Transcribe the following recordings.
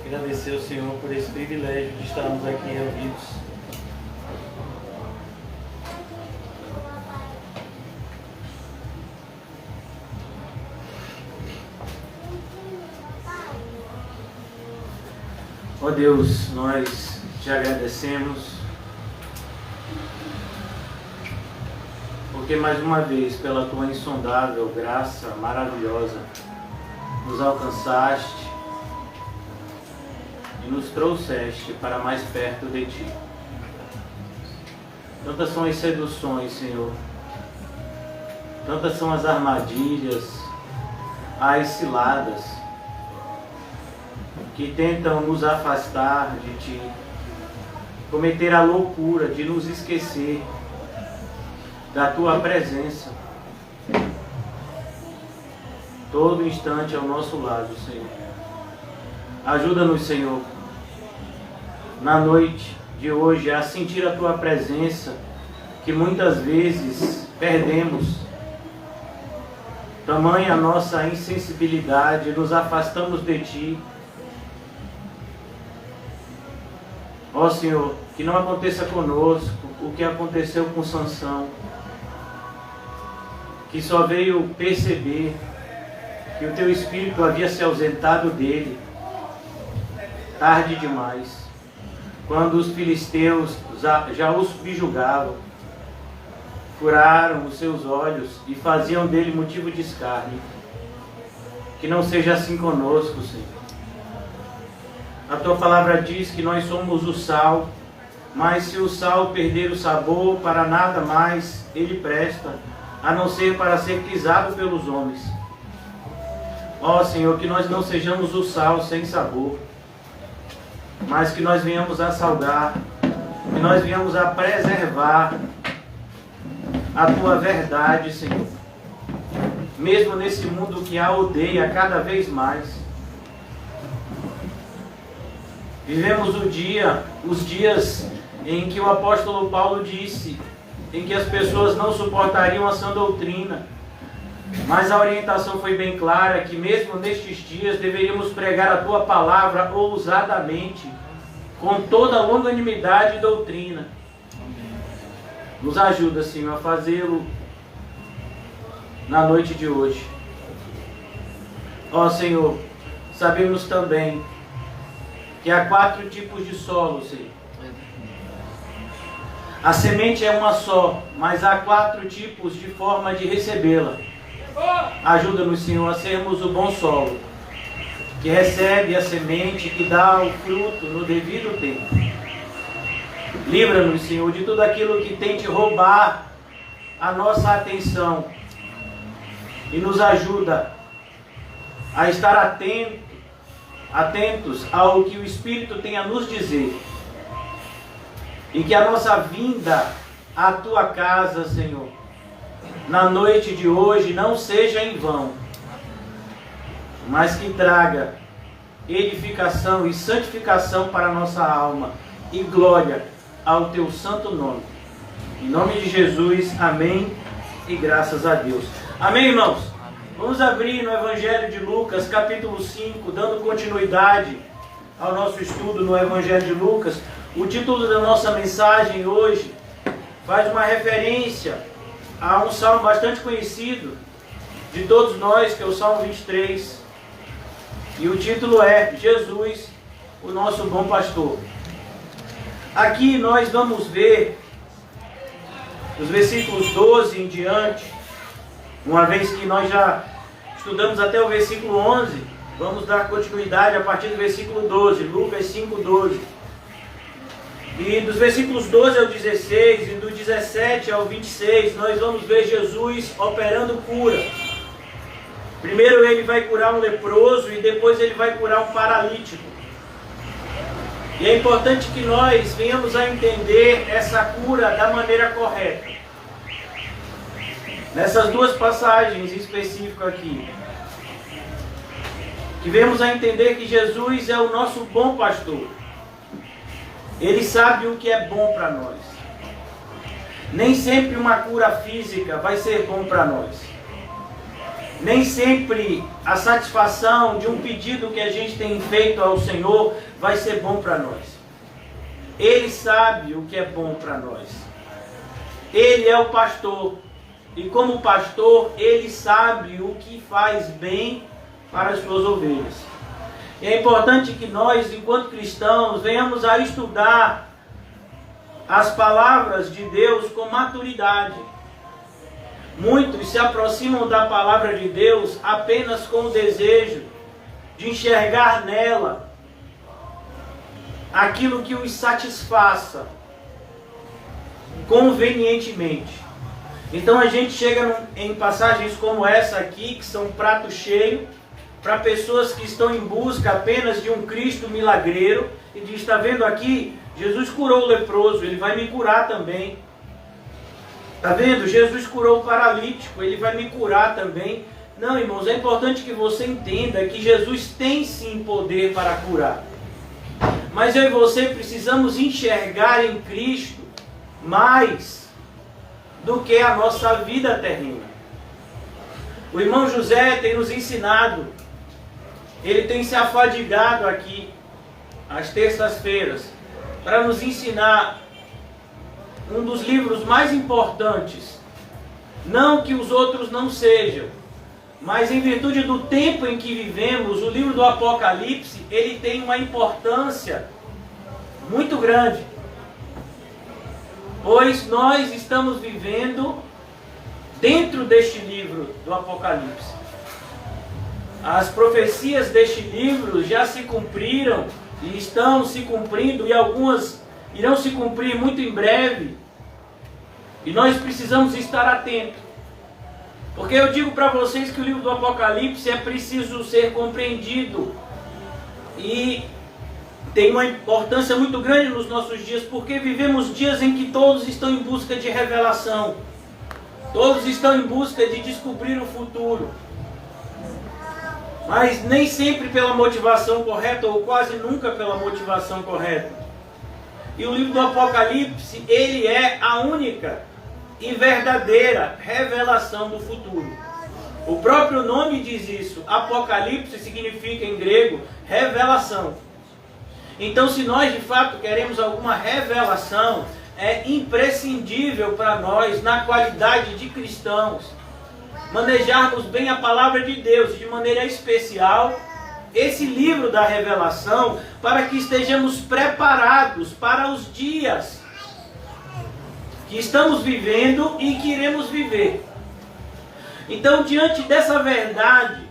Agradecer ao Senhor por esse privilégio de estarmos aqui reunidos. Ó Deus, nós te agradecemos, porque mais uma vez, pela tua insondável graça maravilhosa, nos alcançaste e nos trouxeste para mais perto de ti. Tantas são as seduções, Senhor, tantas são as armadilhas, as ciladas que tentam nos afastar de ti, cometer a loucura de nos esquecer da tua presença todo instante ao nosso lado, Senhor. Ajuda-nos, Senhor, na noite de hoje a sentir a tua presença, que muitas vezes perdemos. Tamanha a nossa insensibilidade, nos afastamos de ti. Ó Senhor, que não aconteça conosco o que aconteceu com Sansão, que só veio perceber que o teu espírito havia se ausentado dele tarde demais, quando os filisteus já o subjugavam, furaram os seus olhos e faziam dele motivo de escárnio. Que não seja assim conosco, Senhor. A tua palavra diz que nós somos o sal, mas se o sal perder o sabor, para nada mais ele presta, a não ser para ser pisado pelos homens. Ó Senhor, que nós não sejamos o sal sem sabor, mas que nós venhamos a salgar, que nós venhamos a preservar a tua verdade, Senhor. Mesmo nesse mundo que a odeia cada vez mais. Vivemos os dias em que o apóstolo Paulo disse, em que as pessoas não suportariam a sã doutrina. Mas a orientação foi bem clara, que mesmo nestes dias deveríamos pregar a tua palavra ousadamente, com toda a longanimidade e doutrina. Nos ajuda, Senhor, a fazê-lo na noite de hoje. Ó Senhor, sabemos também que há 4 tipos de solo, Senhor. A semente é uma só, mas há 4 tipos de forma de recebê-la. Ajuda-nos, Senhor, a sermos o bom solo, que recebe a semente, que dá o fruto no devido tempo. Livra-nos, Senhor, de tudo aquilo que tente roubar a nossa atenção e nos ajuda a estar atentos ao que o Espírito tem a nos dizer. E que a nossa vinda à tua casa, Senhor, na noite de hoje não seja em vão, mas que traga edificação e santificação para a nossa alma e glória ao teu santo nome. Em nome de Jesus, amém e graças a Deus. Amém, irmãos? Vamos abrir no Evangelho de Lucas, capítulo 5, dando continuidade ao nosso estudo no Evangelho de Lucas. O título da nossa mensagem hoje faz uma referência a um salmo bastante conhecido de todos nós, que é o Salmo 23. E o título é Jesus, o nosso bom pastor. Aqui nós vamos ver os versículos 12 em diante, uma vez que nós já estudamos até o versículo 11, vamos dar continuidade a partir do versículo 12, Lucas 5, 12. E dos versículos 12 ao 16 e do 17 ao 26, nós vamos ver Jesus operando cura. Primeiro ele vai curar um leproso e depois ele vai curar um paralítico. E é importante que nós venhamos a entender essa cura da maneira correta. Nessas duas passagens específicas aqui, que venhamos a entender que Jesus é o nosso bom pastor. Ele sabe o que é bom para nós. Nem sempre uma cura física vai ser bom para nós. Nem sempre a satisfação de um pedido que a gente tem feito ao Senhor vai ser bom para nós. Ele sabe o que é bom para nós. Ele é o pastor. E como pastor, ele sabe o que faz bem para as suas ovelhas. E é importante que nós, enquanto cristãos, venhamos a estudar as palavras de Deus com maturidade. Muitos se aproximam da palavra de Deus apenas com o desejo de enxergar nela aquilo que os satisfaça convenientemente. Então a gente chega em passagens como essa aqui, que são um prato cheio, para pessoas que estão em busca apenas de um Cristo milagreiro, e diz, está vendo aqui, Jesus curou o leproso, ele vai me curar também. Está vendo? Jesus curou o paralítico, ele vai me curar também. Não, irmãos, é importante que você entenda que Jesus tem sim poder para curar. Mas eu e você precisamos enxergar em Cristo mais do que a nossa vida terrena. O irmão José tem nos ensinado, ele tem se afadigado aqui, às terças-feiras, para nos ensinar um dos livros mais importantes. Não que os outros não sejam, mas em virtude do tempo em que vivemos, o livro do Apocalipse, ele tem uma importância muito grande. Pois nós estamos vivendo dentro deste livro do Apocalipse. As profecias deste livro já se cumpriram e estão se cumprindo, e algumas irão se cumprir muito em breve. E nós precisamos estar atentos. Porque eu digo para vocês que o livro do Apocalipse é preciso ser compreendido. E tem uma importância muito grande nos nossos dias, porque vivemos dias em que todos estão em busca de revelação. Todos estão em busca de descobrir o futuro. Mas nem sempre pela motivação correta, ou quase nunca pela motivação correta. E o livro do Apocalipse, ele é a única e verdadeira revelação do futuro. O próprio nome diz isso. Apocalipse significa em grego revelação. Então, se nós de fato queremos alguma revelação, é imprescindível para nós, na qualidade de cristãos, manejarmos bem a palavra de Deus, de maneira especial esse livro da revelação, para que estejamos preparados para os dias que estamos vivendo e que iremos viver. Então, diante dessa verdade,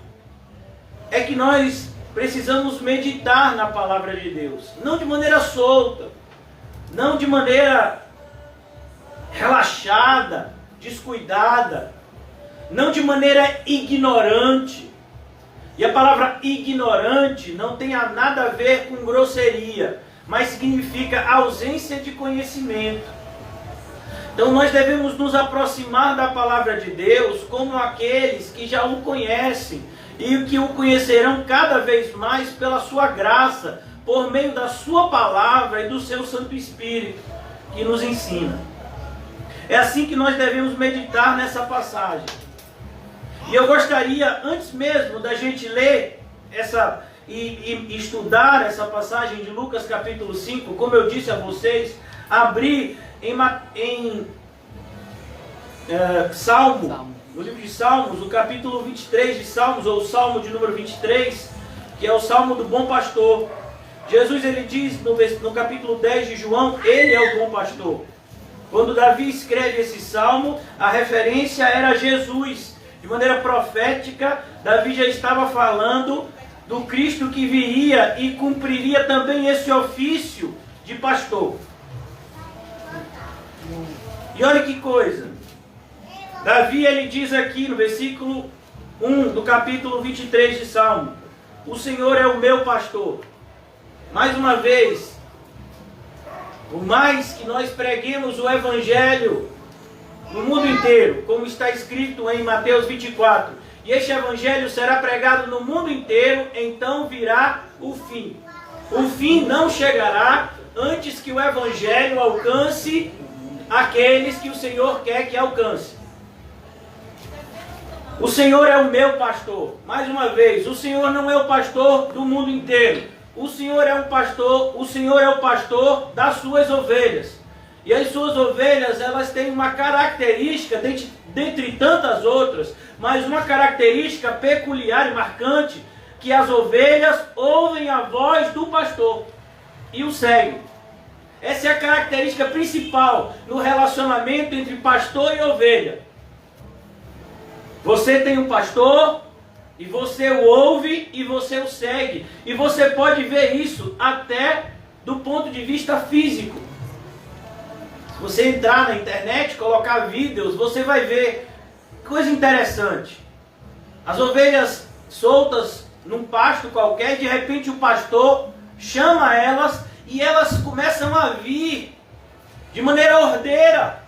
é que nós precisamos meditar na palavra de Deus, não de maneira solta, não de maneira relaxada, descuidada, não de maneira ignorante. E a palavra ignorante não tem nada a ver com grosseria, mas significa ausência de conhecimento. Então nós devemos nos aproximar da palavra de Deus como aqueles que já o conhecem e que o conhecerão cada vez mais pela sua graça, por meio da sua palavra e do seu Santo Espírito, que nos ensina. É assim que nós devemos meditar nessa passagem. E eu gostaria, antes mesmo da gente ler e estudar essa passagem de Lucas capítulo 5, como eu disse a vocês, abrir em Salmo, no livro de Salmos, o capítulo 23 de Salmos, ou o Salmo de número 23, que é o Salmo do Bom Pastor. Jesus, ele diz no capítulo 10 de João, ele é o bom pastor. Quando Davi escreve esse salmo, a referência era Jesus. De maneira profética, Davi já estava falando do Cristo que viria e cumpriria também esse ofício de pastor. E olha que coisa. Davi, ele diz aqui no versículo 1 do capítulo 23 de Salmo: o Senhor é o meu pastor. Mais uma vez, por mais que nós preguemos o Evangelho no mundo inteiro, como está escrito em Mateus 24, e este Evangelho será pregado no mundo inteiro, então virá o fim. O fim não chegará antes que o Evangelho alcance aqueles que o Senhor quer que alcance. O Senhor é o meu pastor. Mais uma vez, o Senhor não é o pastor do mundo inteiro. O Senhor é o pastor das suas ovelhas. E as suas ovelhas, elas têm uma característica, dentre tantas outras, mas uma característica peculiar e marcante, que as ovelhas ouvem a voz do pastor e o seguem. Essa é a característica principal no relacionamento entre pastor e ovelha. Você tem um pastor, e você o ouve e você o segue. E você pode ver isso até do ponto de vista físico. Se você entrar na internet, colocar vídeos, você vai ver coisa interessante. As ovelhas soltas num pasto qualquer, de repente o pastor chama elas e elas começam a vir de maneira ordeira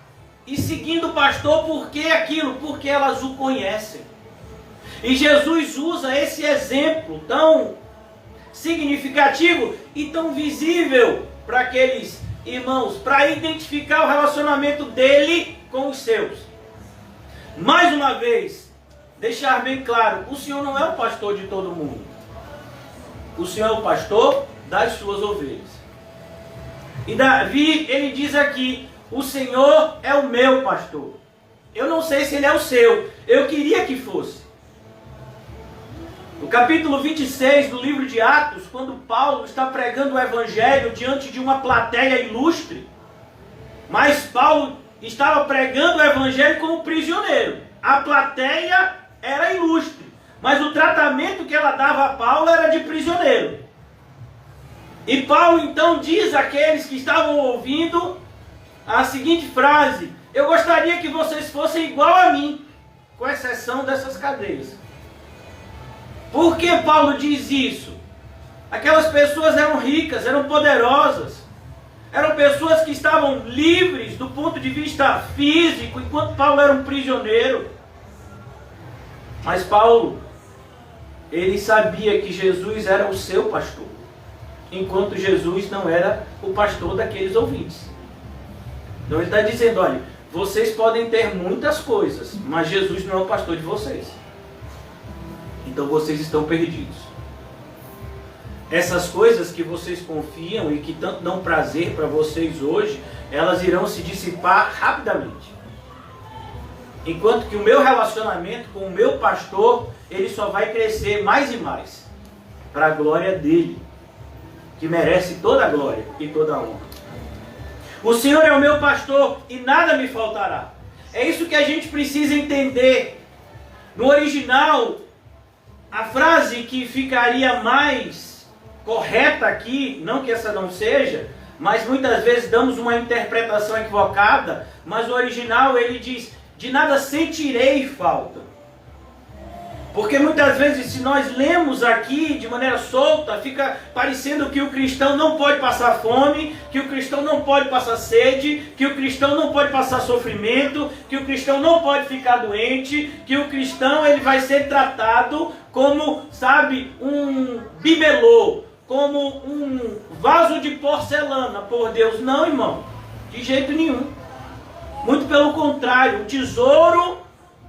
e seguindo o pastor. Por que aquilo? Porque elas o conhecem. E Jesus usa esse exemplo tão significativo e tão visível para aqueles irmãos, para identificar o relacionamento dele com os seus. Mais uma vez, deixar bem claro, o Senhor não é o pastor de todo mundo. O Senhor é o pastor das suas ovelhas. E Davi, ele diz aqui, o Senhor é o meu pastor. Eu não sei se ele é o seu, eu queria que fosse. No capítulo 26 do livro de Atos, quando Paulo está pregando o evangelho diante de uma plateia ilustre, mas Paulo estava pregando o evangelho como prisioneiro. A plateia era ilustre, mas o tratamento que ela dava a Paulo era de prisioneiro. E Paulo então diz àqueles que estavam ouvindo a seguinte frase: eu gostaria que vocês fossem igual a mim, com exceção dessas cadeias. Por que Paulo diz isso? Aquelas pessoas eram ricas, eram poderosas, eram pessoas que estavam livres do ponto de vista físico, enquanto Paulo era um prisioneiro. Mas Paulo, ele sabia que Jesus era o seu pastor, enquanto Jesus não era o pastor daqueles ouvintes. Então ele está dizendo, olha, vocês podem ter muitas coisas, mas Jesus não é o pastor de vocês. Então vocês estão perdidos. Essas coisas que vocês confiam e que tanto dão prazer para vocês hoje, elas irão se dissipar rapidamente. Enquanto que o meu relacionamento com o meu pastor, ele só vai crescer mais e mais, para a glória dele, que merece toda a glória e toda a honra. O Senhor é o meu pastor e nada me faltará. É isso que a gente precisa entender. No original, a frase que ficaria mais correta aqui, não que essa não seja, mas muitas vezes damos uma interpretação equivocada, mas o original ele diz, de nada sentirei falta. Porque muitas vezes se nós lemos aqui de maneira solta, fica parecendo que o cristão não pode passar fome, que o cristão não pode passar sede, que o cristão não pode passar sofrimento, que o cristão não pode ficar doente, que o cristão ele vai ser tratado como, sabe, um bibelô, como um vaso de porcelana por Deus. Não, irmão, de jeito nenhum. Muito pelo contrário, o tesouro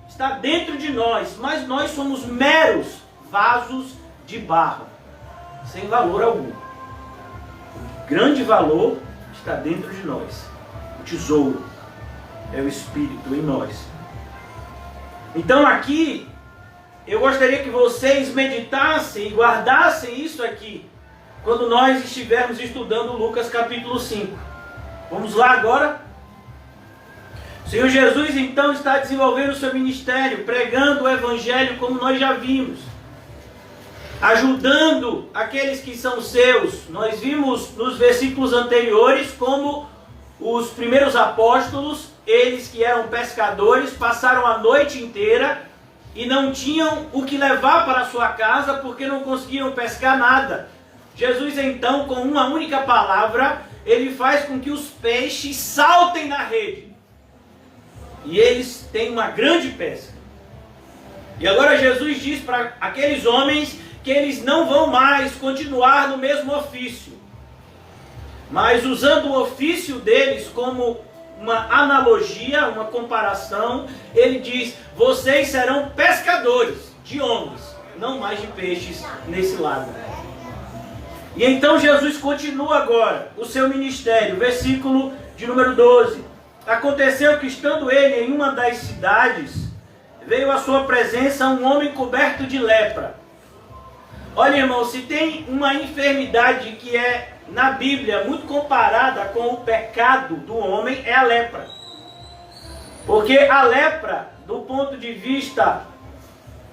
está dentro de nós, mas nós somos meros vasos de barro, sem valor algum. O grande valor está dentro de nós. O tesouro é o Espírito em nós. Então aqui, eu gostaria que vocês meditassem e guardassem isso aqui, quando nós estivermos estudando Lucas capítulo 5. Vamos lá agora? O Senhor Jesus então está desenvolvendo o seu ministério, pregando o evangelho como nós já vimos, ajudando aqueles que são seus. Nós vimos nos versículos anteriores como os primeiros apóstolos, eles que eram pescadores, passaram a noite inteira e não tinham o que levar para a sua casa porque não conseguiam pescar nada. Jesus então, com uma única palavra, ele faz com que os peixes saltem na rede. E eles têm uma grande pesca. E agora Jesus diz para aqueles homens que eles não vão mais continuar no mesmo ofício, mas usando o ofício deles como uma analogia, uma comparação. Ele diz: vocês serão pescadores de homens, não mais de peixes nesse lago. E então Jesus continua agora o seu ministério, versículo de número 12. Aconteceu que, estando ele em uma das cidades, veio à sua presença um homem coberto de lepra. Olha, irmão, se tem uma enfermidade que é, na Bíblia, muito comparada com o pecado do homem, é a lepra. Porque a lepra, do ponto de vista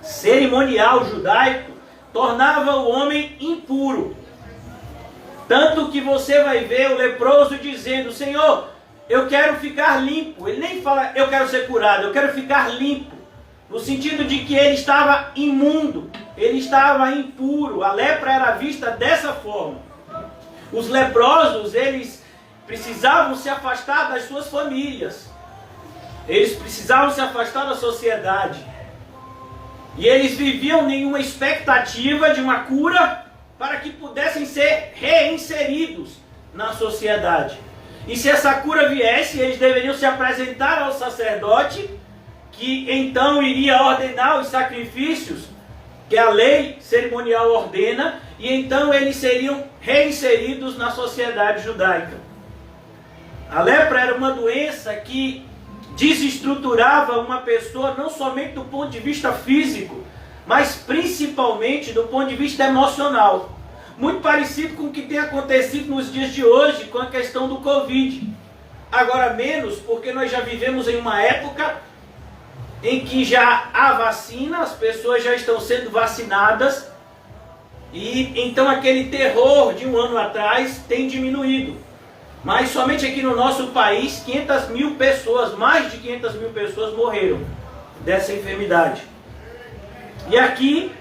cerimonial judaico, tornava o homem impuro. Tanto que você vai ver o leproso dizendo: Senhor, eu quero ficar limpo. Ele nem fala, eu quero ser curado, eu quero ficar limpo. No sentido de que ele estava imundo, ele estava impuro. A lepra era vista dessa forma. Os leprosos, eles precisavam se afastar das suas famílias. Eles precisavam se afastar da sociedade. E eles viviam em uma expectativa de uma cura para que pudessem ser reinseridos na sociedade. E se essa cura viesse, eles deveriam se apresentar ao sacerdote, que então iria ordenar os sacrifícios que a lei cerimonial ordena, e então eles seriam reinseridos na sociedade judaica. A lepra era uma doença que desestruturava uma pessoa não somente do ponto de vista físico, mas principalmente do ponto de vista emocional. Muito parecido com o que tem acontecido nos dias de hoje com a questão do Covid. Agora menos, porque nós já vivemos em uma época em que já há vacina, as pessoas já estão sendo vacinadas, e então aquele terror de um ano atrás tem diminuído. Mas somente aqui no nosso país, 500 mil pessoas, mais de 500 mil pessoas morreram dessa enfermidade. E aqui,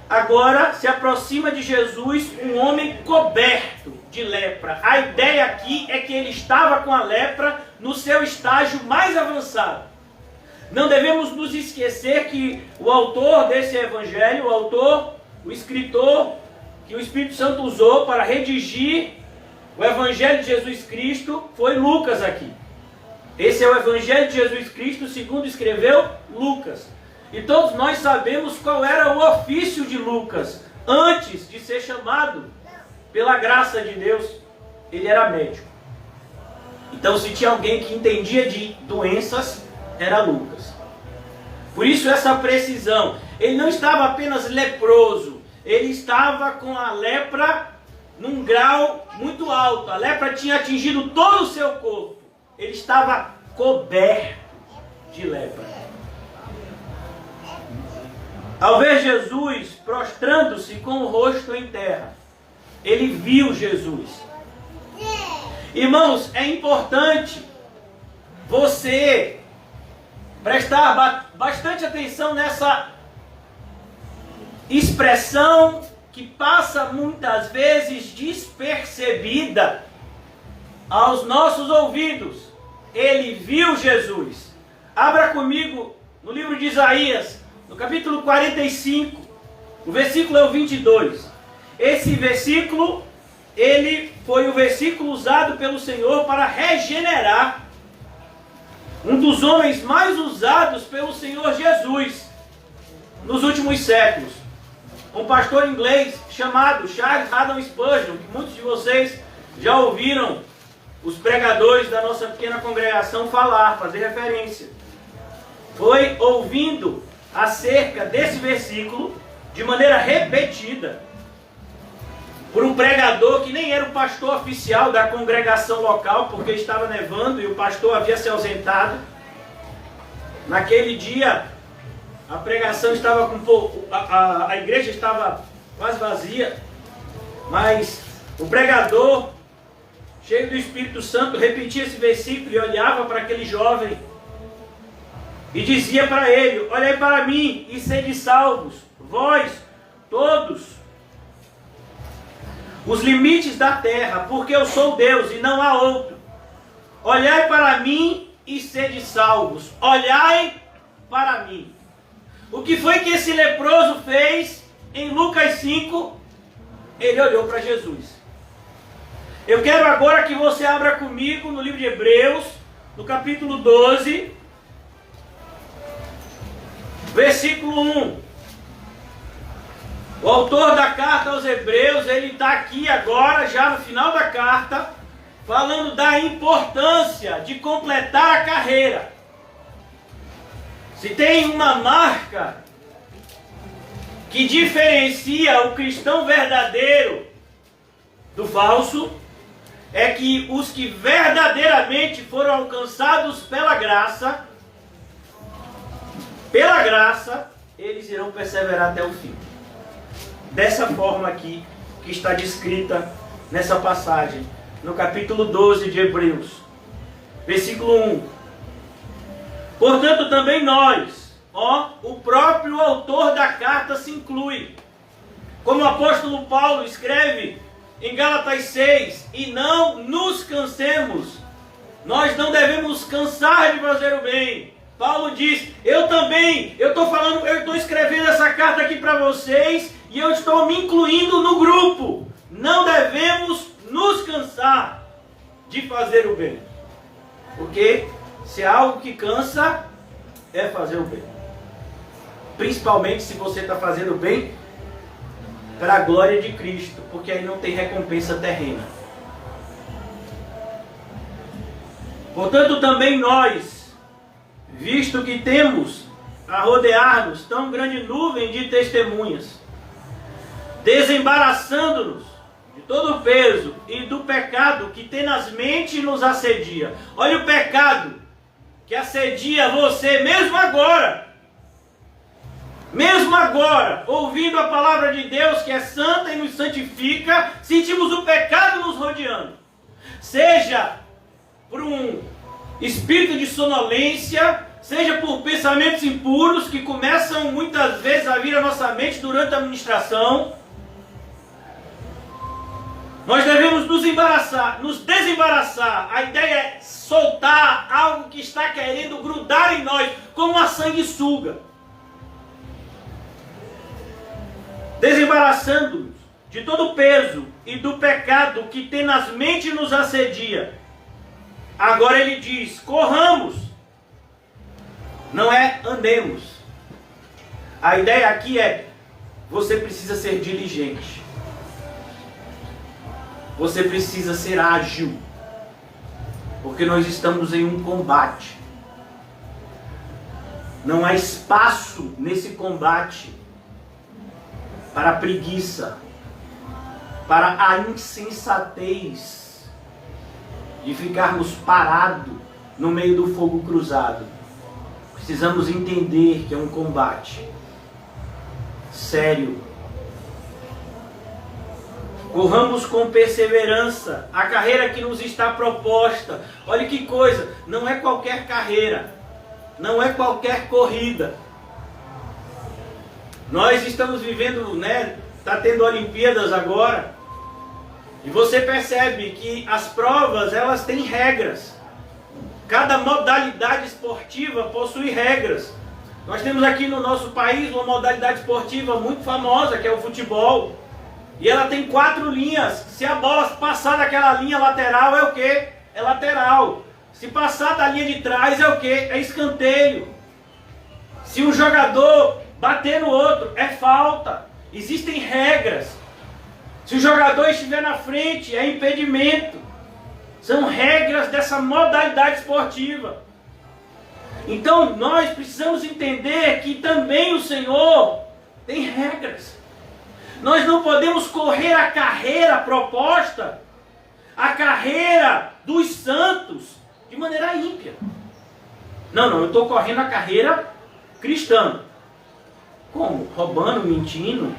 agora, se aproxima de Jesus um homem coberto de lepra. A ideia aqui é que ele estava com a lepra no seu estágio mais avançado. Não devemos nos esquecer que o autor desse evangelho, o escritor que o Espírito Santo usou para redigir o evangelho de Jesus Cristo, foi Lucas aqui. Esse é o evangelho de Jesus Cristo segundo escreveu Lucas. E todos nós sabemos qual era o ofício de Lucas. Antes de ser chamado pela graça de Deus, ele era médico. Então, se tinha alguém que entendia de doenças, era Lucas. Por isso essa precisão. Ele não estava apenas leproso, ele estava com a lepra num grau muito alto. A lepra tinha atingido todo o seu corpo. Ele estava coberto de lepra. Ao ver Jesus prostrando-se com o rosto em terra, ele viu Jesus. Irmãos, é importante você prestar bastante atenção nessa expressão que passa muitas vezes despercebida aos nossos ouvidos. Ele viu Jesus. Abra comigo no livro de Isaías, no capítulo 45, o versículo é o 22. Esse versículo, ele foi o versículo usado pelo Senhor para regenerar um dos homens mais usados pelo Senhor Jesus nos últimos séculos. Um pastor inglês chamado Charles Haddon Spurgeon, que muitos de vocês já ouviram os pregadores da nossa pequena congregação fazer referência. Foi ouvindo acerca desse versículo de maneira repetida por um pregador que nem era o pastor oficial da congregação local, porque estava nevando e o pastor havia se ausentado. Naquele dia a pregação estava com pouco, a igreja estava quase vazia, mas o pregador, cheio do Espírito Santo, repetia esse versículo e olhava para aquele jovem e dizia para ele: olhai para mim e sede salvos, vós todos, os limites da terra, porque eu sou Deus e não há outro. Olhai para mim e sede salvos, olhai para mim. O que foi que esse leproso fez em Lucas 5? Ele olhou para Jesus. Eu quero agora que você abra comigo no livro de Hebreus, no capítulo 12, versículo 1. O autor da carta aos Hebreus, ele está aqui agora, já no final da carta, falando da importância de completar a carreira. Se tem uma marca que diferencia o cristão verdadeiro do falso, é que os que verdadeiramente foram alcançados pela graça, eles irão perseverar até o fim. Dessa forma aqui, que está descrita nessa passagem, no capítulo 12 de Hebreus, versículo 1. Portanto, também nós, o próprio autor da carta se inclui. Como o apóstolo Paulo escreve em Gálatas 6, e não nos cansemos, nós não devemos cansar de fazer o bem. Paulo diz, eu estou escrevendo essa carta aqui para vocês, e eu estou me incluindo no grupo. Não devemos nos cansar de fazer o bem. Porque se há algo que cansa, é fazer o bem. Principalmente se você está fazendo o bem para a glória de Cristo. Porque aí não tem recompensa terrena. Portanto, também nós, visto que temos a rodear-nos tão grande nuvem de testemunhas, desembaraçando-nos de todo o peso e do pecado que tenazmente nos assedia. Olha o pecado que assedia você mesmo agora, ouvindo a palavra de Deus que é santa e nos santifica, sentimos o pecado nos rodeando. Seja por um espírito de sonolência, seja por pensamentos impuros que começam muitas vezes a vir à nossa mente durante a ministração. Nós devemos nos desembaraçar. A ideia é soltar algo que está querendo grudar em nós, como uma sanguessuga. Desembaraçando-nos de todo o peso e do pecado que tenazmente nos assedia. Agora ele diz, corramos. Não é andemos. A ideia aqui é, você precisa ser diligente. Você precisa ser ágil, porque nós estamos em um combate. Não há espaço nesse combate para a preguiça, para a insensatez de ficarmos parados no meio do fogo cruzado. Precisamos entender que é um combate sério. Corramos com perseverança a carreira que nos está proposta. Olha que coisa, não é qualquer carreira, não é qualquer corrida. Nós estamos vivendo, está tendo Olimpíadas agora, e você percebe que as provas, elas têm regras. Cada modalidade esportiva possui regras. Nós temos aqui no nosso país uma modalidade esportiva muito famosa, que é o futebol. E ela tem 4 linhas. Se a bola passar daquela linha lateral, é o quê? É lateral. Se passar da linha de trás, é o quê? É escanteio. Se um jogador bater no outro, é falta. Existem regras. Se o jogador estiver na frente, é impedimento. São regras dessa modalidade esportiva. Então, nós precisamos entender que também o Senhor tem regras. Nós não podemos correr a carreira proposta, a carreira dos santos, de maneira ímpia. Não, eu estou correndo a carreira cristã. Como? Roubando, mentindo,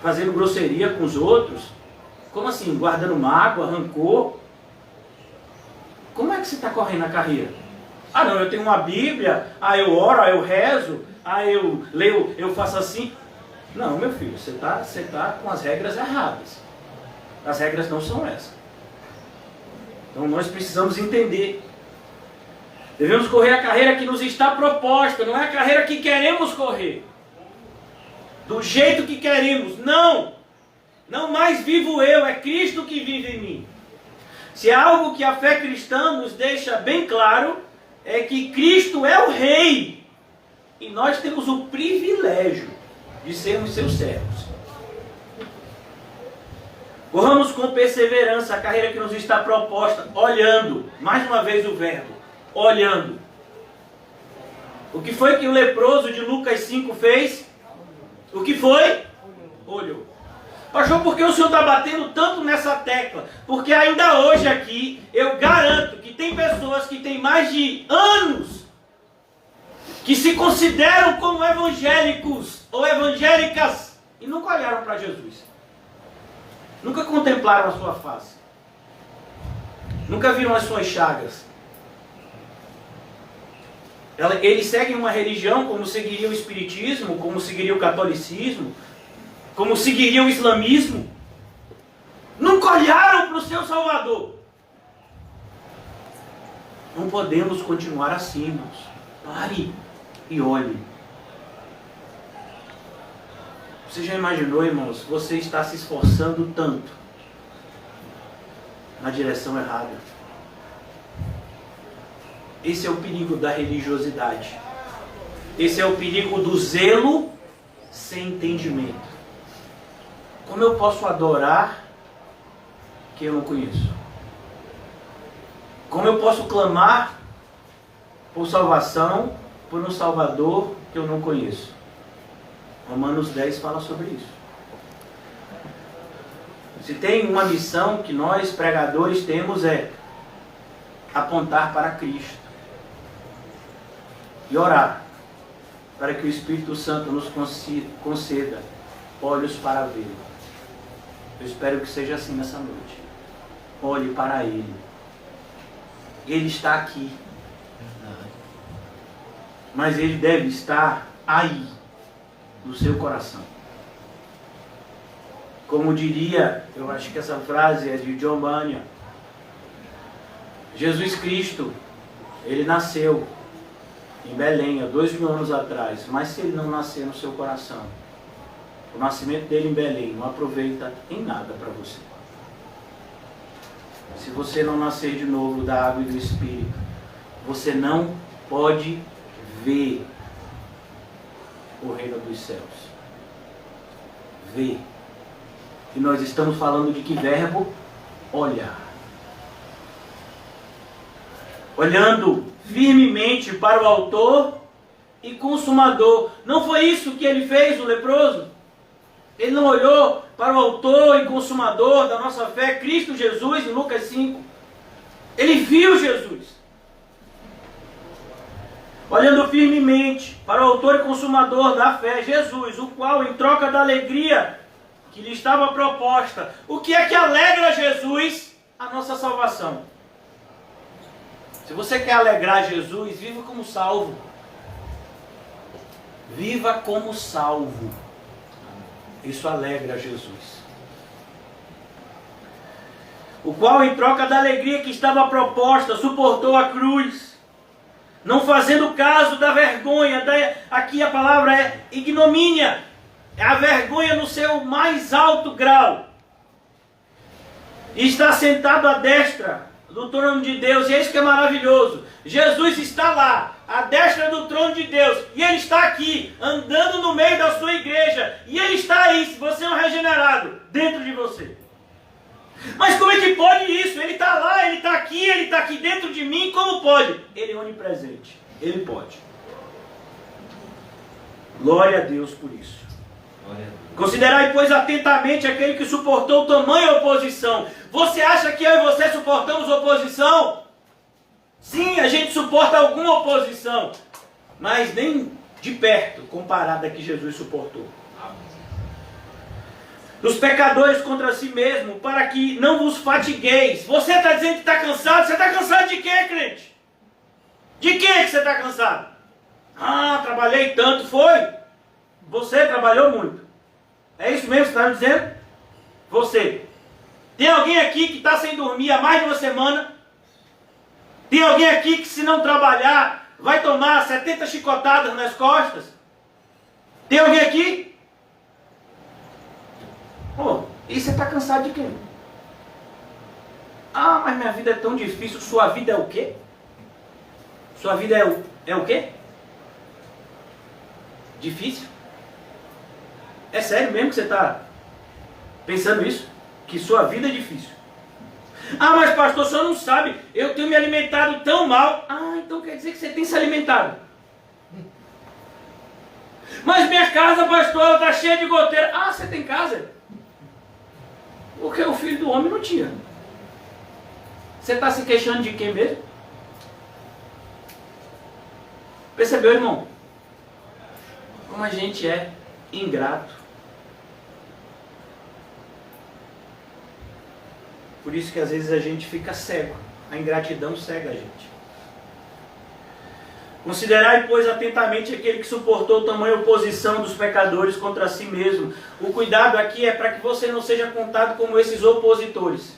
fazendo grosseria com os outros? Como assim? Guardando mágoa, rancor? Como é que você está correndo a carreira? Não, eu tenho uma Bíblia, eu oro, eu rezo, eu leio, eu faço assim. Não, meu filho, você tá com as regras erradas. As regras não são essas. Então nós precisamos entender. Devemos correr a carreira que nos está proposta, não é a carreira que queremos correr. Do jeito que queremos. Não mais vivo eu, é Cristo que vive em mim. Se há algo que a fé cristã nos deixa bem claro, é que Cristo é o Rei. E nós temos o privilégio de sermos seus servos. Corramos com perseverança a carreira que nos está proposta, olhando, mais uma vez o verbo, olhando. O que foi que o leproso de Lucas 5 fez? O que foi? Olhou. Pastor, por que o senhor está batendo tanto nessa tecla? Porque ainda hoje aqui, eu garanto que tem pessoas que têm mais de anos, que se consideram como evangélicos ou evangélicas, e nunca olharam para Jesus. Nunca contemplaram a sua face. Nunca viram as suas chagas. Eles seguem uma religião como seguiria o espiritismo, como seguiria o catolicismo, como seguiria o islamismo. Nunca olharam para o seu Salvador. Não podemos continuar assim, irmãos. Pare e olhe. Você já imaginou, irmãos, você está se esforçando tanto na direção errada? Esse é o perigo da religiosidade. Esse é o perigo do zelo sem entendimento. Como eu posso adorar quem eu não conheço? Como eu posso clamar por salvação por um Salvador que eu não conheço? Romanos 10 fala sobre isso. Se tem uma missão que nós pregadores temos, é apontar para Cristo e orar para que o Espírito Santo nos conceda olhos para ver. Eu espero que seja assim nessa noite. Olhe para Ele. Ele está aqui. Mas Ele deve estar aí, no seu coração. Como diria, eu acho que essa frase é de John Bunyan, Jesus Cristo, Ele nasceu em Belém há 2000 anos atrás, mas se Ele não nascer no seu coração, o nascimento dele em Belém não aproveita em nada para você. Se você não nascer de novo da água e do Espírito, você não pode ver o reino dos céus. Ver. E nós estamos falando de que verbo? Olhar. Olhando firmemente para o autor e consumador. Não foi isso que ele fez, o leproso? Ele não olhou para o autor e consumador da nossa fé, Cristo Jesus, em Lucas 5. Ele viu Jesus. Olhando firmemente para o autor e consumador da fé, Jesus, o qual, em troca da alegria que lhe estava proposta, o que é que alegra Jesus? A nossa salvação. Se você quer alegrar Jesus, viva como salvo. Viva como salvo. Isso alegra Jesus. O qual, em troca da alegria que estava proposta, suportou a cruz, não fazendo caso da vergonha. Aqui a palavra é ignomínia. É a vergonha no seu mais alto grau. E está sentado à destra do trono de Deus. E é isso que é maravilhoso. Jesus está lá, à destra do trono de Deus. E Ele está aqui, andando no meio da sua igreja. E Ele está aí, se você é um regenerado, dentro de você. Mas como é que pode isso? Ele está lá, Ele está aqui dentro de mim. Como pode? Ele é onipresente. Ele pode. Glória a Deus por isso. Considerai, pois, atentamente aquele que suportou tamanha oposição. Você acha que eu e você suportamos oposição? Sim, a gente suporta alguma oposição, mas nem de perto comparada a que Jesus suportou. Dos pecadores contra si mesmo, para que não vos fatigueis. Você está dizendo que está cansado? Você está cansado de quê, crente? De quê que você está cansado? Ah, trabalhei tanto, foi? Você trabalhou muito. É isso mesmo que você está me dizendo? Você. Tem alguém aqui que está sem dormir há mais de uma semana? Tem alguém aqui que, se não trabalhar, vai tomar 70 chicotadas nas costas? Tem alguém aqui? E você está cansado de quê? Ah, mas minha vida é tão difícil. Sua vida é o quê? Sua vida é o quê? Difícil? É sério mesmo que você está pensando isso? Que sua vida é difícil? Ah, mas pastor, o senhor não sabe. Eu tenho me alimentado tão mal. Ah, então quer dizer que você tem se alimentado. Mas minha casa, pastor, ela está cheia de goteira. Ah, você tem casa? Porque o filho do homem não tinha. Você está se queixando de quem mesmo? Percebeu, irmão? Como a gente é ingrato. Por isso que às vezes a gente fica cego. A ingratidão cega a gente. Considerai, pois, atentamente aquele que suportou tamanha oposição dos pecadores contra si mesmo. O cuidado aqui é para que você não seja contado como esses opositores.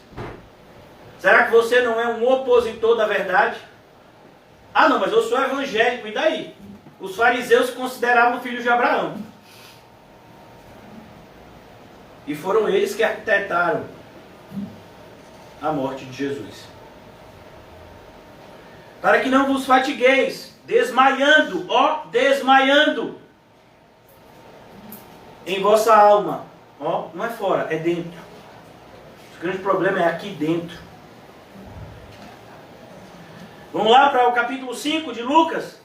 Será que você não é um opositor da verdade? Ah, não, mas eu sou evangélico, e daí? Os fariseus se consideravam filhos de Abraão. E foram eles que arquitetaram a morte de Jesus. Para que não vos fatigueis, desmaiando, desmaiando em vossa alma. Não é fora, é dentro. O grande problema é aqui dentro. Vamos lá para o capítulo 5 de Lucas.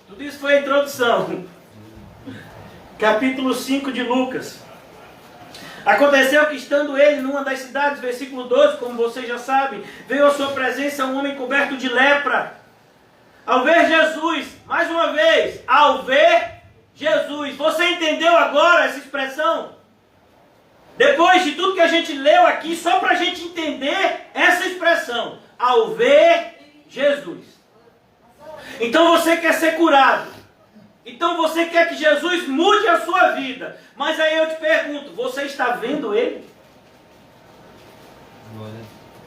Tudo isso foi a introdução. Capítulo 5 de Lucas. Aconteceu que, estando ele numa das cidades, versículo 12, como vocês já sabem, veio à sua presença um homem coberto de lepra. Ao ver Jesus, mais uma vez, ao ver Jesus. Você entendeu agora essa expressão? Depois de tudo que a gente leu aqui, só para a gente entender essa expressão. Ao ver Jesus. Então você quer ser curado. Então você quer que Jesus mude a sua vida. Mas aí eu te pergunto, você está vendo Ele?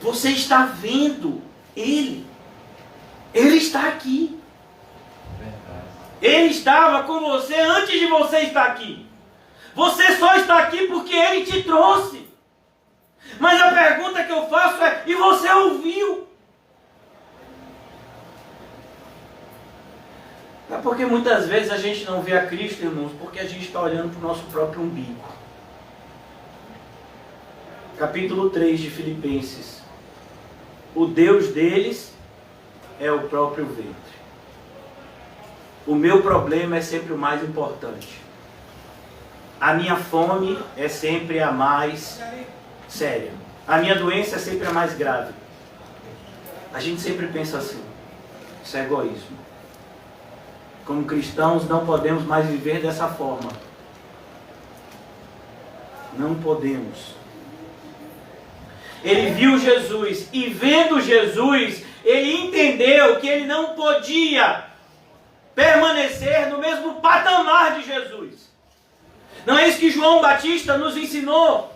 Você está vendo Ele? Ele está aqui. Ele estava com você antes de você estar aqui. Você só está aqui porque Ele te trouxe. Mas a pergunta que eu faço é, e você ouviu? É porque muitas vezes a gente não vê a Cristo, irmãos, porque a gente está olhando para o nosso próprio umbigo. Capítulo 3 de Filipenses. O Deus deles é o próprio ventre. O meu problema é sempre o mais importante. A minha fome é sempre a mais séria. A minha doença é sempre a mais grave. A gente sempre pensa assim. Isso é egoísmo. Como cristãos não podemos mais viver dessa forma. Não podemos. Ele viu Jesus e vendo Jesus, ele entendeu que ele não podia permanecer no mesmo patamar de Jesus. Não é isso que João Batista nos ensinou?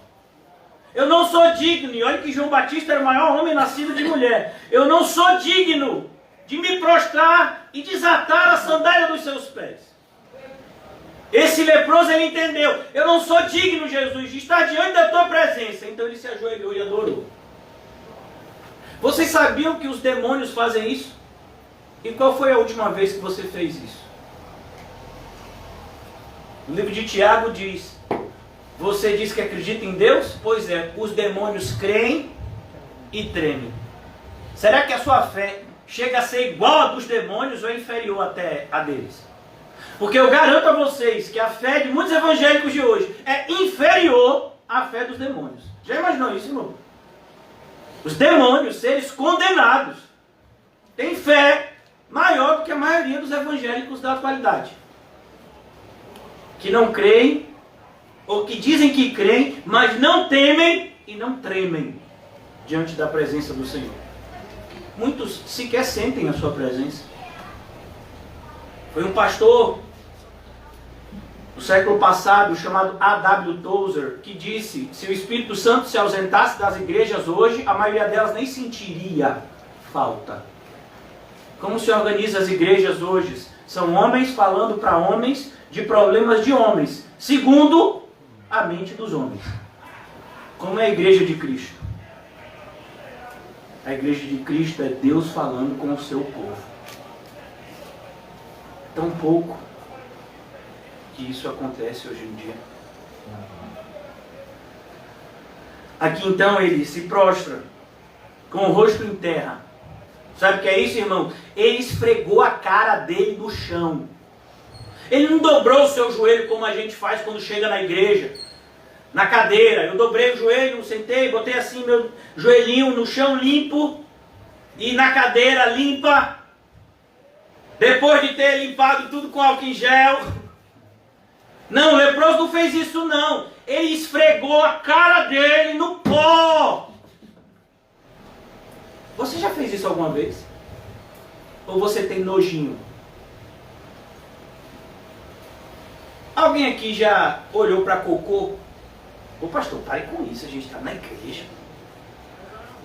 Eu não sou digno, e olha que João Batista era o maior homem nascido de mulher. Eu não sou digno de me prostrar e desatar a sandália dos seus pés. Esse leproso, ele entendeu. Eu não sou digno, Jesus, de estar diante da tua presença. Então ele se ajoelhou e adorou. Vocês sabiam que os demônios fazem isso? E qual foi a última vez que você fez isso? O livro de Tiago diz: você diz que acredita em Deus? Pois é, os demônios creem e tremem. Será que a sua fé chega a ser igual a dos demônios ou é inferior até a deles? Porque eu garanto a vocês que a fé de muitos evangélicos de hoje é inferior à fé dos demônios. Já imaginou isso, irmão? Os demônios, seres condenados, têm fé maior do que a maioria dos evangélicos da atualidade. Que não creem, ou que dizem que creem, mas não temem e não tremem diante da presença do Senhor. Muitos sequer sentem a sua presença. Foi um pastor do século passado, chamado A.W. Tozer, que disse: se o Espírito Santo se ausentasse das igrejas hoje, a maioria delas nem sentiria falta. Como se organiza as igrejas hoje? São homens falando para homens de problemas de homens, segundo a mente dos homens. Como é a igreja de Cristo? A igreja de Cristo é Deus falando com o seu povo. Tão pouco que isso acontece hoje em dia. Aqui então ele se prostra, com o rosto em terra. Sabe o que é isso, irmão? Ele esfregou a cara dele no chão. Ele não dobrou o seu joelho como a gente faz quando chega na igreja, na cadeira. Eu dobrei o joelho, sentei, botei assim meu joelhinho no chão limpo e na cadeira limpa. Depois de ter limpado tudo com álcool em gel. Não, o leproso não fez isso não. Ele esfregou a cara dele no pó. Você já fez isso alguma vez? Ou você tem nojinho? Alguém aqui já olhou para cocô? Ô pastor, pare com isso, a gente está na igreja.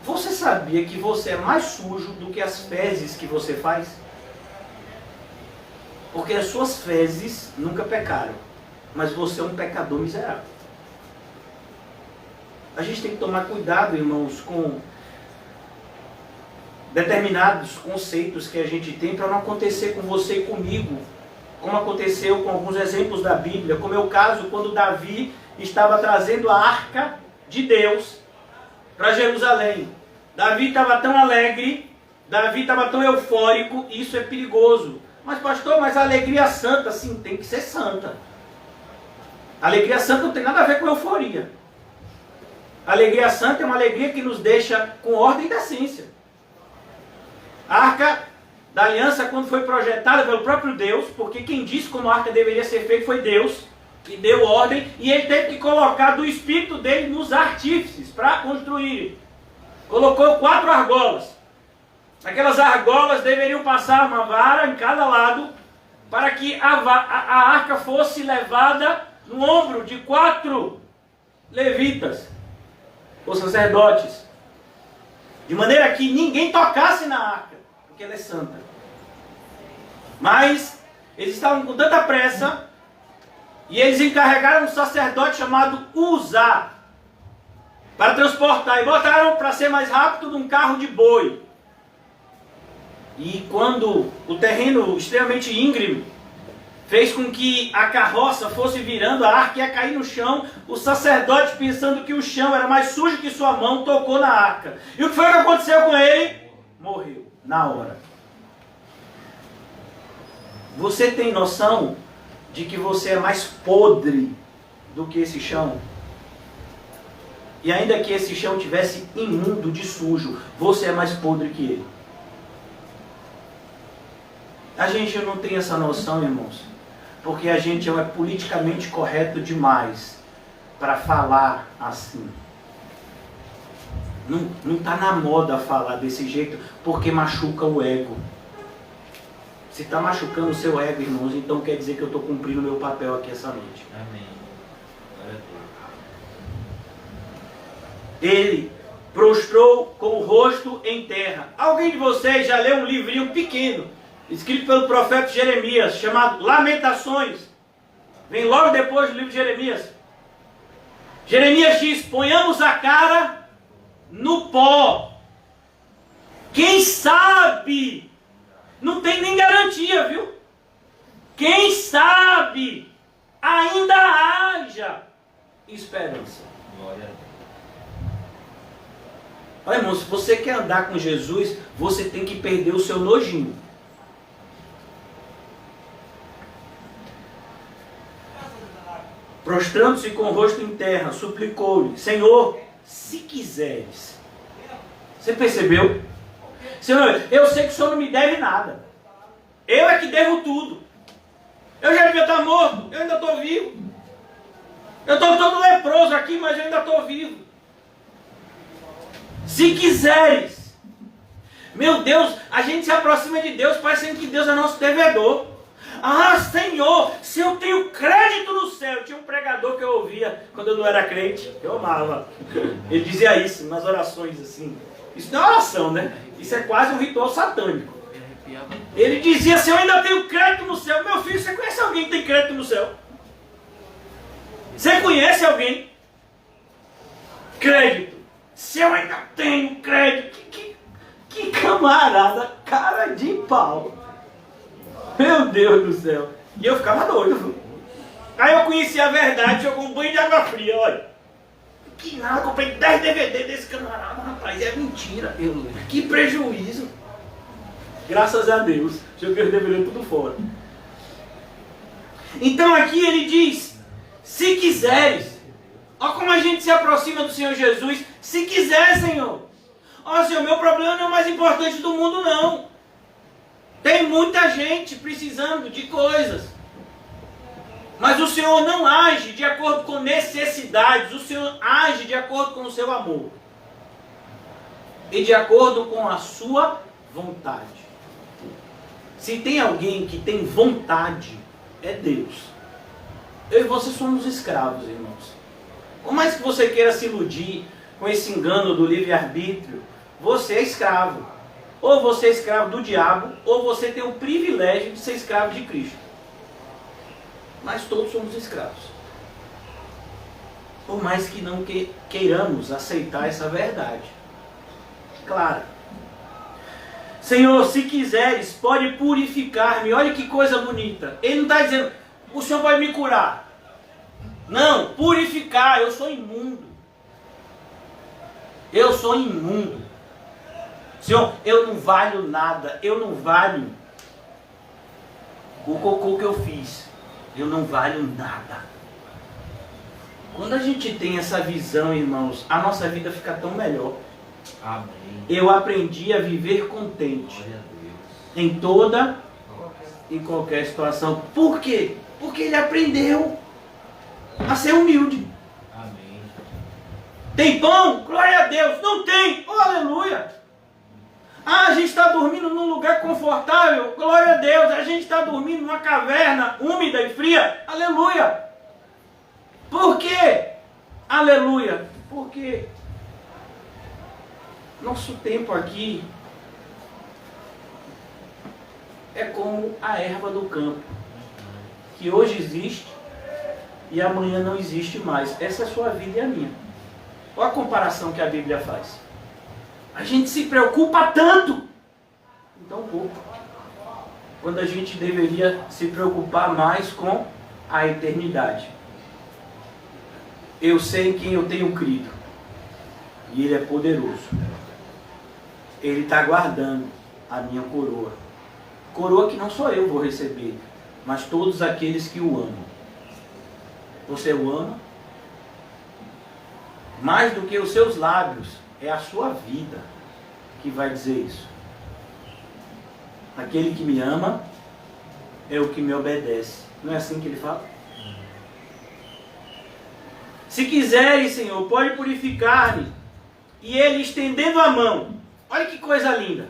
Você sabia que você é mais sujo do que as fezes que você faz? Porque as suas fezes nunca pecaram, mas você é um pecador miserável. A gente tem que tomar cuidado, irmãos, com determinados conceitos que a gente tem para não acontecer com você e comigo, como aconteceu com alguns exemplos da Bíblia, como é o caso quando Davi estava trazendo a arca de Deus para Jerusalém. Davi estava tão alegre, Davi estava tão eufórico, e isso é perigoso. Mas pastor, mas a alegria santa, sim, tem que ser santa. A alegria santa não tem nada a ver com euforia. A alegria santa é uma alegria que nos deixa com ordem e decência. A arca da aliança, quando foi projetada pelo próprio Deus, porque quem disse como a arca deveria ser feita foi Deus, que deu ordem, e ele teve que colocar do espírito dele nos artífices para construir. Colocou 4 argolas. Aquelas argolas deveriam passar uma vara em cada lado, para que a arca fosse levada no ombro de 4 levitas, ou sacerdotes, de maneira que ninguém tocasse na arca, porque ela é santa. Mas eles estavam com tanta pressa, e eles encarregaram um sacerdote chamado Uzá para transportar, e botaram para ser mais rápido num carro de boi. E quando o terreno extremamente íngreme fez com que a carroça fosse virando, a arca ia cair no chão, o sacerdote, pensando que o chão era mais sujo que sua mão, tocou na arca. E o que foi que aconteceu com ele? Morreu, na hora. Você tem noção de que você é mais podre do que esse chão? E ainda que esse chão tivesse imundo de sujo, você é mais podre que ele. A gente não tem essa noção, irmãos, porque a gente é politicamente correto demais para falar assim. Não está na moda falar desse jeito, porque machuca o ego. Se está machucando o seu ego, irmãos, então quer dizer que eu estou cumprindo o meu papel aqui essa noite. Amém. Glória a Deus. Ele prostrou com o rosto em terra. Alguém de vocês já leu um livrinho pequeno, escrito pelo profeta Jeremias, chamado Lamentações? Vem logo depois do livro de Jeremias. Jeremias diz: ponhamos a cara no pó. Quem sabe? Não tem nem garantia, viu? Quem sabe ainda haja esperança. Glória a Deus. Olha, irmão, se você quer andar com Jesus, você tem que perder o seu nojinho. Prostrando-se com o rosto em terra, suplicou-lhe: Senhor, se quiseres. Você percebeu? Senhor, eu sei que o Senhor não me deve nada. Eu é que devo tudo. Eu já devia estar morto, eu ainda estou vivo. Eu estou todo leproso aqui, mas eu ainda estou vivo. Se quiseres. Meu Deus, a gente se aproxima de Deus parecendo que Deus é nosso devedor. Ah, Senhor, se eu tenho crédito no céu. Tinha um pregador que eu ouvia quando eu não era crente, que eu amava. Ele dizia isso nas orações assim. Isso não é oração, né? Isso é quase um ritual satânico. Ele dizia assim: eu ainda tenho crédito no céu. Meu filho, você conhece alguém que tem crédito no céu? Você conhece alguém? Crédito. Se eu ainda tenho crédito, Que camarada, cara de pau. Meu Deus do céu. E eu ficava doido. Aí eu conheci a verdade, jogou um banho de água fria, olha. Que nada, comprei 10 DVD desse camarada, rapaz, é mentira. Que prejuízo. Graças a Deus, joguei os DVD tudo fora. Então aqui ele diz, se quiseres. Olha como a gente se aproxima do Senhor Jesus. Se quiser, Senhor. Ó, Senhor, meu problema não é o mais importante do mundo, não. Tem muita gente precisando de coisas. Mas o Senhor não age de acordo com necessidades. O Senhor age de acordo com o seu amor. E de acordo com a sua vontade. Se tem alguém que tem vontade, é Deus. Eu e você somos escravos, irmãos. Por mais que você queira se iludir com esse engano do livre-arbítrio, você é escravo. Ou você é escravo do diabo, ou você tem o privilégio de ser escravo de Cristo. Mas todos somos escravos. Por mais que não queiramos aceitar essa verdade. Claro. Senhor, se quiseres, pode purificar-me. Olha que coisa bonita. Ele não está dizendo, o Senhor pode me curar. Não, purificar, eu sou imundo. Eu sou imundo. Senhor, eu não valho nada. Eu não valho o cocô que eu fiz. Eu não valho nada. Quando a gente tem essa visão, irmãos, a nossa vida fica tão melhor. Amém. Eu aprendi a viver contente em toda e qualquer situação. Por quê? Porque ele aprendeu a ser humilde. Amém. Tem pão? Glória a Deus. Não tem? Oh, aleluia. Ah, a gente está dormindo num lugar confortável? Glória a Deus. A gente está dormindo numa caverna úmida e fria? Aleluia. Por quê? Aleluia. Porque nosso tempo aqui é como a erva do campo, que hoje existe e amanhã não existe mais. Essa é a sua vida e a minha. Olha a comparação que a Bíblia faz. A gente se preocupa tanto, tão pouco, quando a gente deveria se preocupar mais com a eternidade. Eu sei em quem eu tenho crido, e Ele é poderoso. Ele está guardando a minha coroa. Coroa que não só eu vou receber, mas todos aqueles que o amam. Você o ama? Mais do que os seus lábios, é a sua vida que vai dizer isso. Aquele que me ama é o que me obedece. Não é assim que ele fala? Se quiseres, Senhor, pode purificar-me. E ele estendendo a mão. Olha que coisa linda.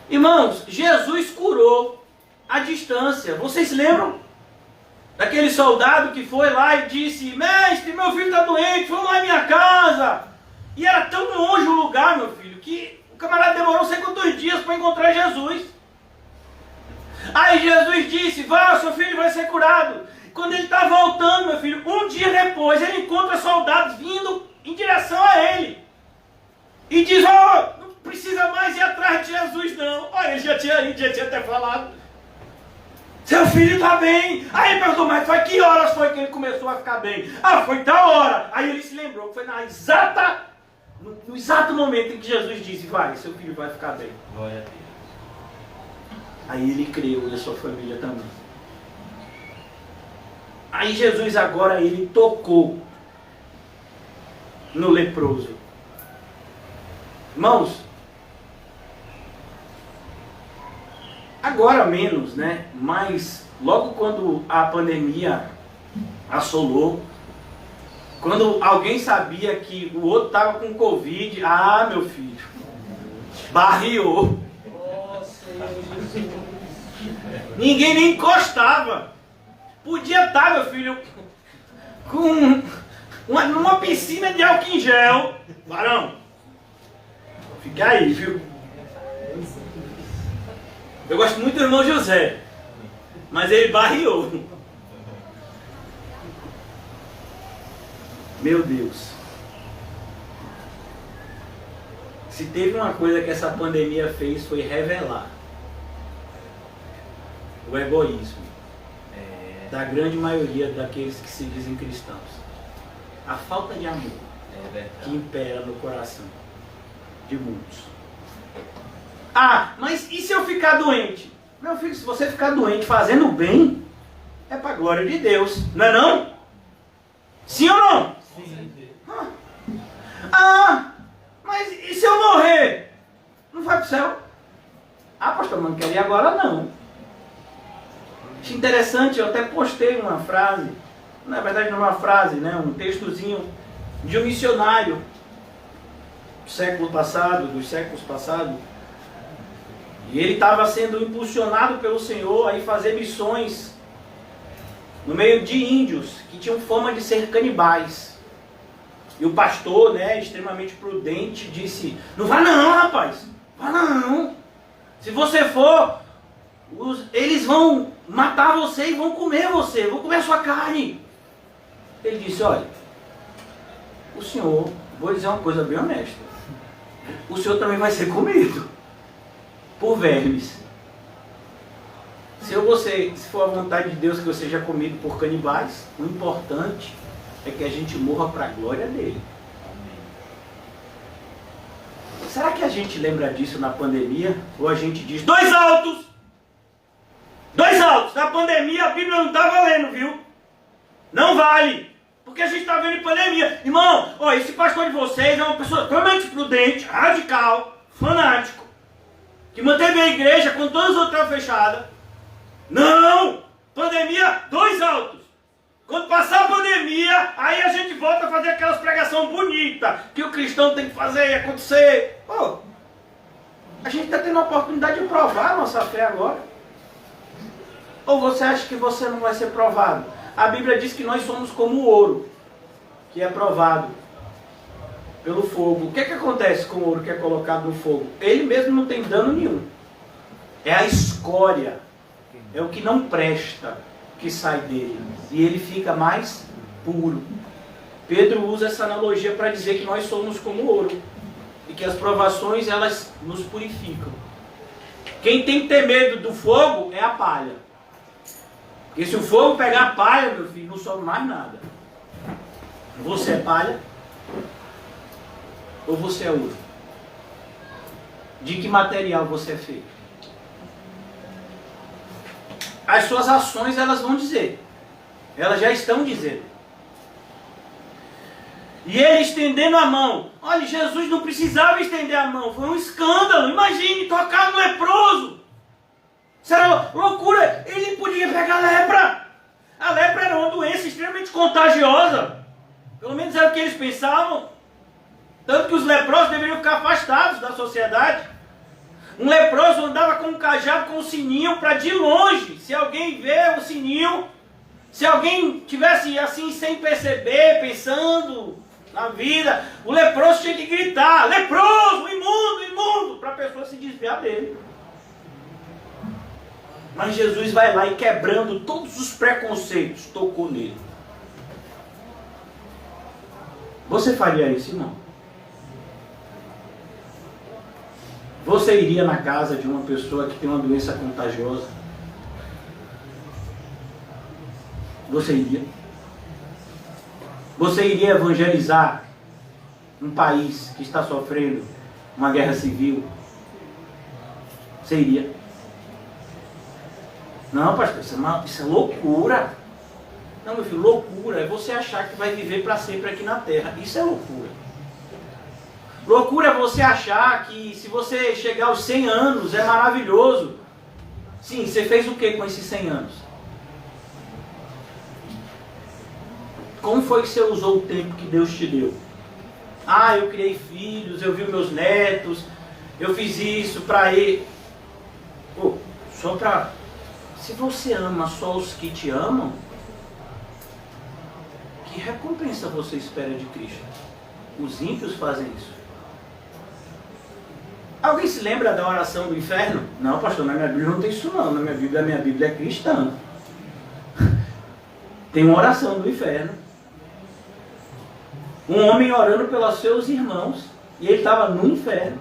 Irmãos, Jesus curou à distância. Vocês lembram? Daquele soldado que foi lá e disse, mestre, meu filho está doente, vamos lá em minha casa. E era tão longe o lugar, meu filho, que o camarada demorou não sei quantos dias para encontrar Jesus. Aí Jesus disse, vá, seu filho vai ser curado. Quando ele está voltando, meu filho, um dia depois, ele encontra soldados vindo em direção a ele. E diz, oh, não precisa mais ir atrás de Jesus não. Olha, ele já tinha ido, já tinha até falado. Seu filho está bem. Aí perguntou, mas foi que horas foi que ele começou a ficar bem? Ah, foi tal hora. Aí ele se lembrou que foi no exato momento em que Jesus disse, vai, seu filho vai ficar bem. Glória a Deus. Aí ele creu e a sua família também. Aí Jesus agora ele tocou no leproso. Irmãos, agora menos, né? Mas logo quando a pandemia assolou, quando alguém sabia que o outro estava com Covid, ah, meu filho, barriou. Ninguém nem encostava. Podia estar, meu filho, com numa piscina de álcool em gel. Varão, fica aí, viu? Eu gosto muito do irmão José, mas ele barriou. Meu Deus. Se teve uma coisa que essa pandemia fez foi revelar o egoísmo da grande maioria daqueles que se dizem cristãos. A falta de amor que impera no coração de muitos. Ah, mas e se eu ficar doente? Meu filho, se você ficar doente fazendo bem, é para a glória de Deus, não é não? Sim ou não? Sim. Ah, mas e se eu morrer? Não vai para o céu? Ah, pastor, não quero ir agora não. Achei interessante, eu até postei uma frase, na verdade não é uma frase, né, um textozinho de um missionário do século passado, dos séculos passados. E ele estava sendo impulsionado pelo Senhor a ir fazer missões no meio de índios que tinham fama de ser canibais. E o pastor, né, extremamente prudente, disse: não vá não, rapaz, vá não. Se você for, eles vão matar você e vão comer você, vão comer a sua carne. Ele disse: olha, o senhor, vou dizer uma coisa bem honesta, o senhor também vai ser comido por vermes. Se for a vontade de Deus que eu seja comido por canibais, o importante é que a gente morra para a glória dele. Será que a gente lembra disso na pandemia? Ou a gente diz: dois altos! Dois altos! Na pandemia a Bíblia não está valendo, viu? Não vale! Porque a gente está vendo em pandemia. Irmão, ó, esse pastor de vocês é uma pessoa totalmente prudente, radical, fanático, que manteve a igreja com todas as outras fechadas. Não! Pandemia, dois altos! Quando passar a pandemia, aí a gente volta a fazer aquelas pregações bonitas que o cristão tem que fazer e acontecer. Pô, a gente está tendo a oportunidade de provar a nossa fé agora. Ou você acha que você não vai ser provado? A Bíblia diz que nós somos como o ouro, que é provado pelo fogo. O que acontece com o ouro que é colocado no fogo? Ele mesmo não tem dano nenhum. É a escória, é o que não presta que sai dele. E ele fica mais puro. Pedro usa essa analogia para dizer que nós somos como ouro. E que as provações, elas nos purificam. Quem tem que ter medo do fogo é a palha. Porque se o fogo pegar a palha, meu filho, não sobra mais nada. Você é palha? Ou você é ouro? De que material você é feito? As suas ações, elas vão dizer. Elas já estão dizendo. E ele estendendo a mão. Olha, Jesus não precisava estender a mão. Foi um escândalo. Imagine, tocar no leproso. Isso era loucura. Ele podia pegar a lepra. A lepra era uma doença extremamente contagiosa. Pelo menos era o que eles pensavam. Tanto que os leprosos deveriam ficar afastados da sociedade. Um leproso andava com um cajado, com um sininho, para de longe, se alguém vê o sininho, se alguém tivesse assim sem perceber, pensando na vida, o leproso tinha que gritar: leproso, imundo, imundo, para a pessoa se desviar dele. Mas Jesus vai lá e, quebrando todos os preconceitos, tocou nele. Você faria isso, irmão? Você iria na casa de uma pessoa que tem uma doença contagiosa? Você iria? Você iria evangelizar um país que está sofrendo uma guerra civil? Você iria? Não, pastor, isso é loucura. Não, meu filho, loucura é você achar que vai viver para sempre aqui na terra. Isso é loucura. Loucura é você achar que se você chegar aos 100 anos é maravilhoso. Sim, você fez o que com esses 100 anos? Como foi que você usou o tempo que Deus te deu? Ah, eu criei filhos, eu vi meus netos, eu fiz isso para ele. Pô, só para... Se você ama só os que te amam, que recompensa você espera de Cristo? Os ímpios fazem isso. Alguém se lembra da oração do inferno? Não, pastor, na minha Bíblia não tem isso não. Na minha Bíblia é cristã. Tem uma oração do inferno. Um homem orando pelos seus irmãos. E ele estava no inferno.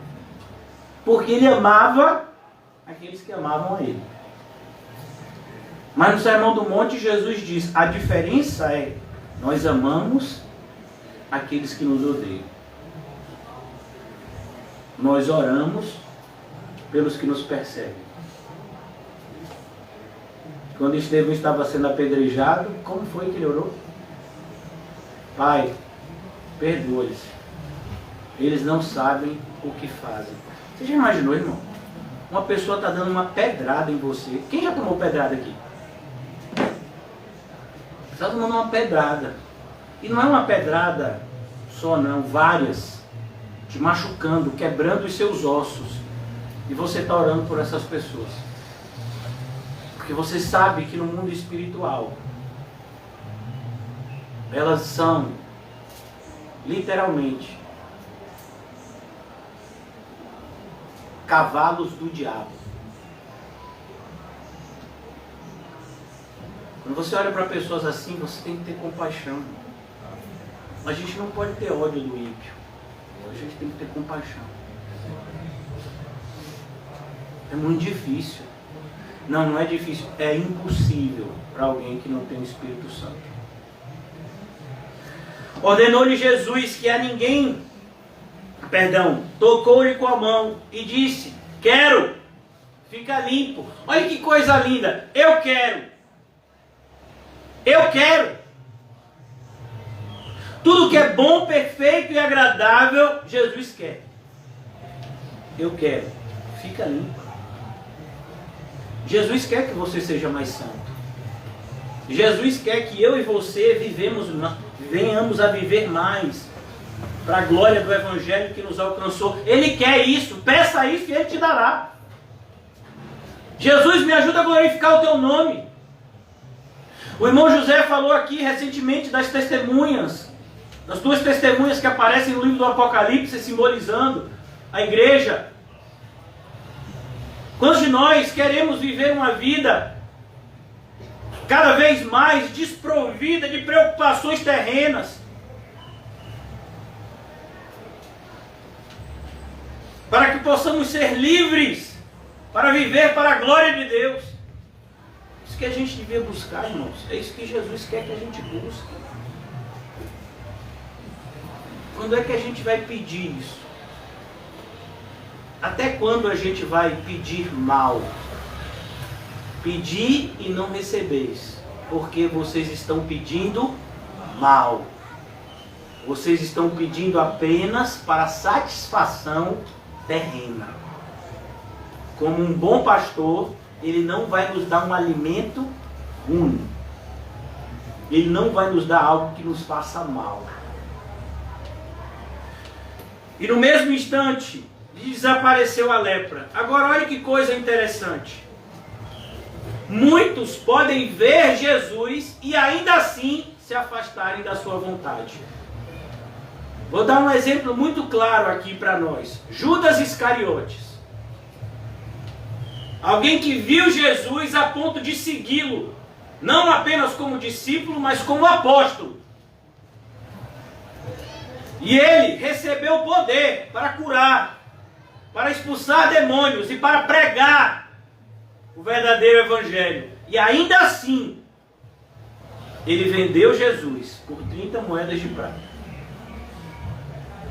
Porque ele amava aqueles que amavam a ele. Mas no Sermão do Monte, Jesus diz, a diferença é, nós amamos aqueles que nos odeiam. Nós oramos pelos que nos perseguem. Quando Estevão estava sendo apedrejado, como foi que ele orou? Pai, perdoa-lhes. Eles não sabem o que fazem. Você já imaginou, irmão? Uma pessoa está dando uma pedrada em você. Quem já tomou pedrada aqui? Você está tomando uma pedrada. E não é uma pedrada só não, várias. Te machucando, quebrando os seus ossos. E você está orando por essas pessoas. Porque você sabe que no mundo espiritual, elas são, literalmente, cavalos do diabo. Quando você olha para pessoas assim, você tem que ter compaixão. A gente não pode ter ódio do ímpio. A gente tem que ter compaixão. É muito difícil. Não, não é difícil. É impossível para alguém que não tem o Espírito Santo. Ordenou-lhe Jesus que a ninguém, tocou-lhe com a mão e disse, quero, fica limpo. Olha que coisa linda. Eu quero. Eu quero. Tudo que é bom, perfeito e agradável, Jesus quer. Eu quero. Fica limpo. Jesus quer que você seja mais santo. Jesus quer que eu e você venhamos a viver mais para a glória do Evangelho que nos alcançou. Ele quer isso. Peça isso e Ele te dará. Jesus, me ajuda a glorificar o Teu nome. O irmão José falou aqui recentemente das testemunhas, das duas testemunhas que aparecem no livro do Apocalipse, simbolizando a igreja. Quantos de nós queremos viver uma vida cada vez mais desprovida de preocupações terrenas? Para que possamos ser livres para viver para a glória de Deus. Isso que a gente devia buscar, irmãos. É isso que Jesus quer que a gente busque. Quando é que a gente vai pedir isso? Até quando a gente vai pedir mal? Pedir e não recebeis, porque vocês estão pedindo mal. Vocês estão pedindo apenas para satisfação terrena. Como um bom pastor, ele não vai nos dar um alimento ruim. Ele não vai nos dar algo que nos faça mal. E no mesmo instante, desapareceu a lepra. Agora olha que coisa interessante. Muitos podem ver Jesus e ainda assim se afastarem da sua vontade. Vou dar um exemplo muito claro aqui para nós. Judas Iscariotes. Alguém que viu Jesus a ponto de segui-lo. Não apenas como discípulo, mas como apóstolo. E ele recebeu poder para curar, para expulsar demônios e para pregar o verdadeiro evangelho. E ainda assim, ele vendeu Jesus por 30 moedas de prata.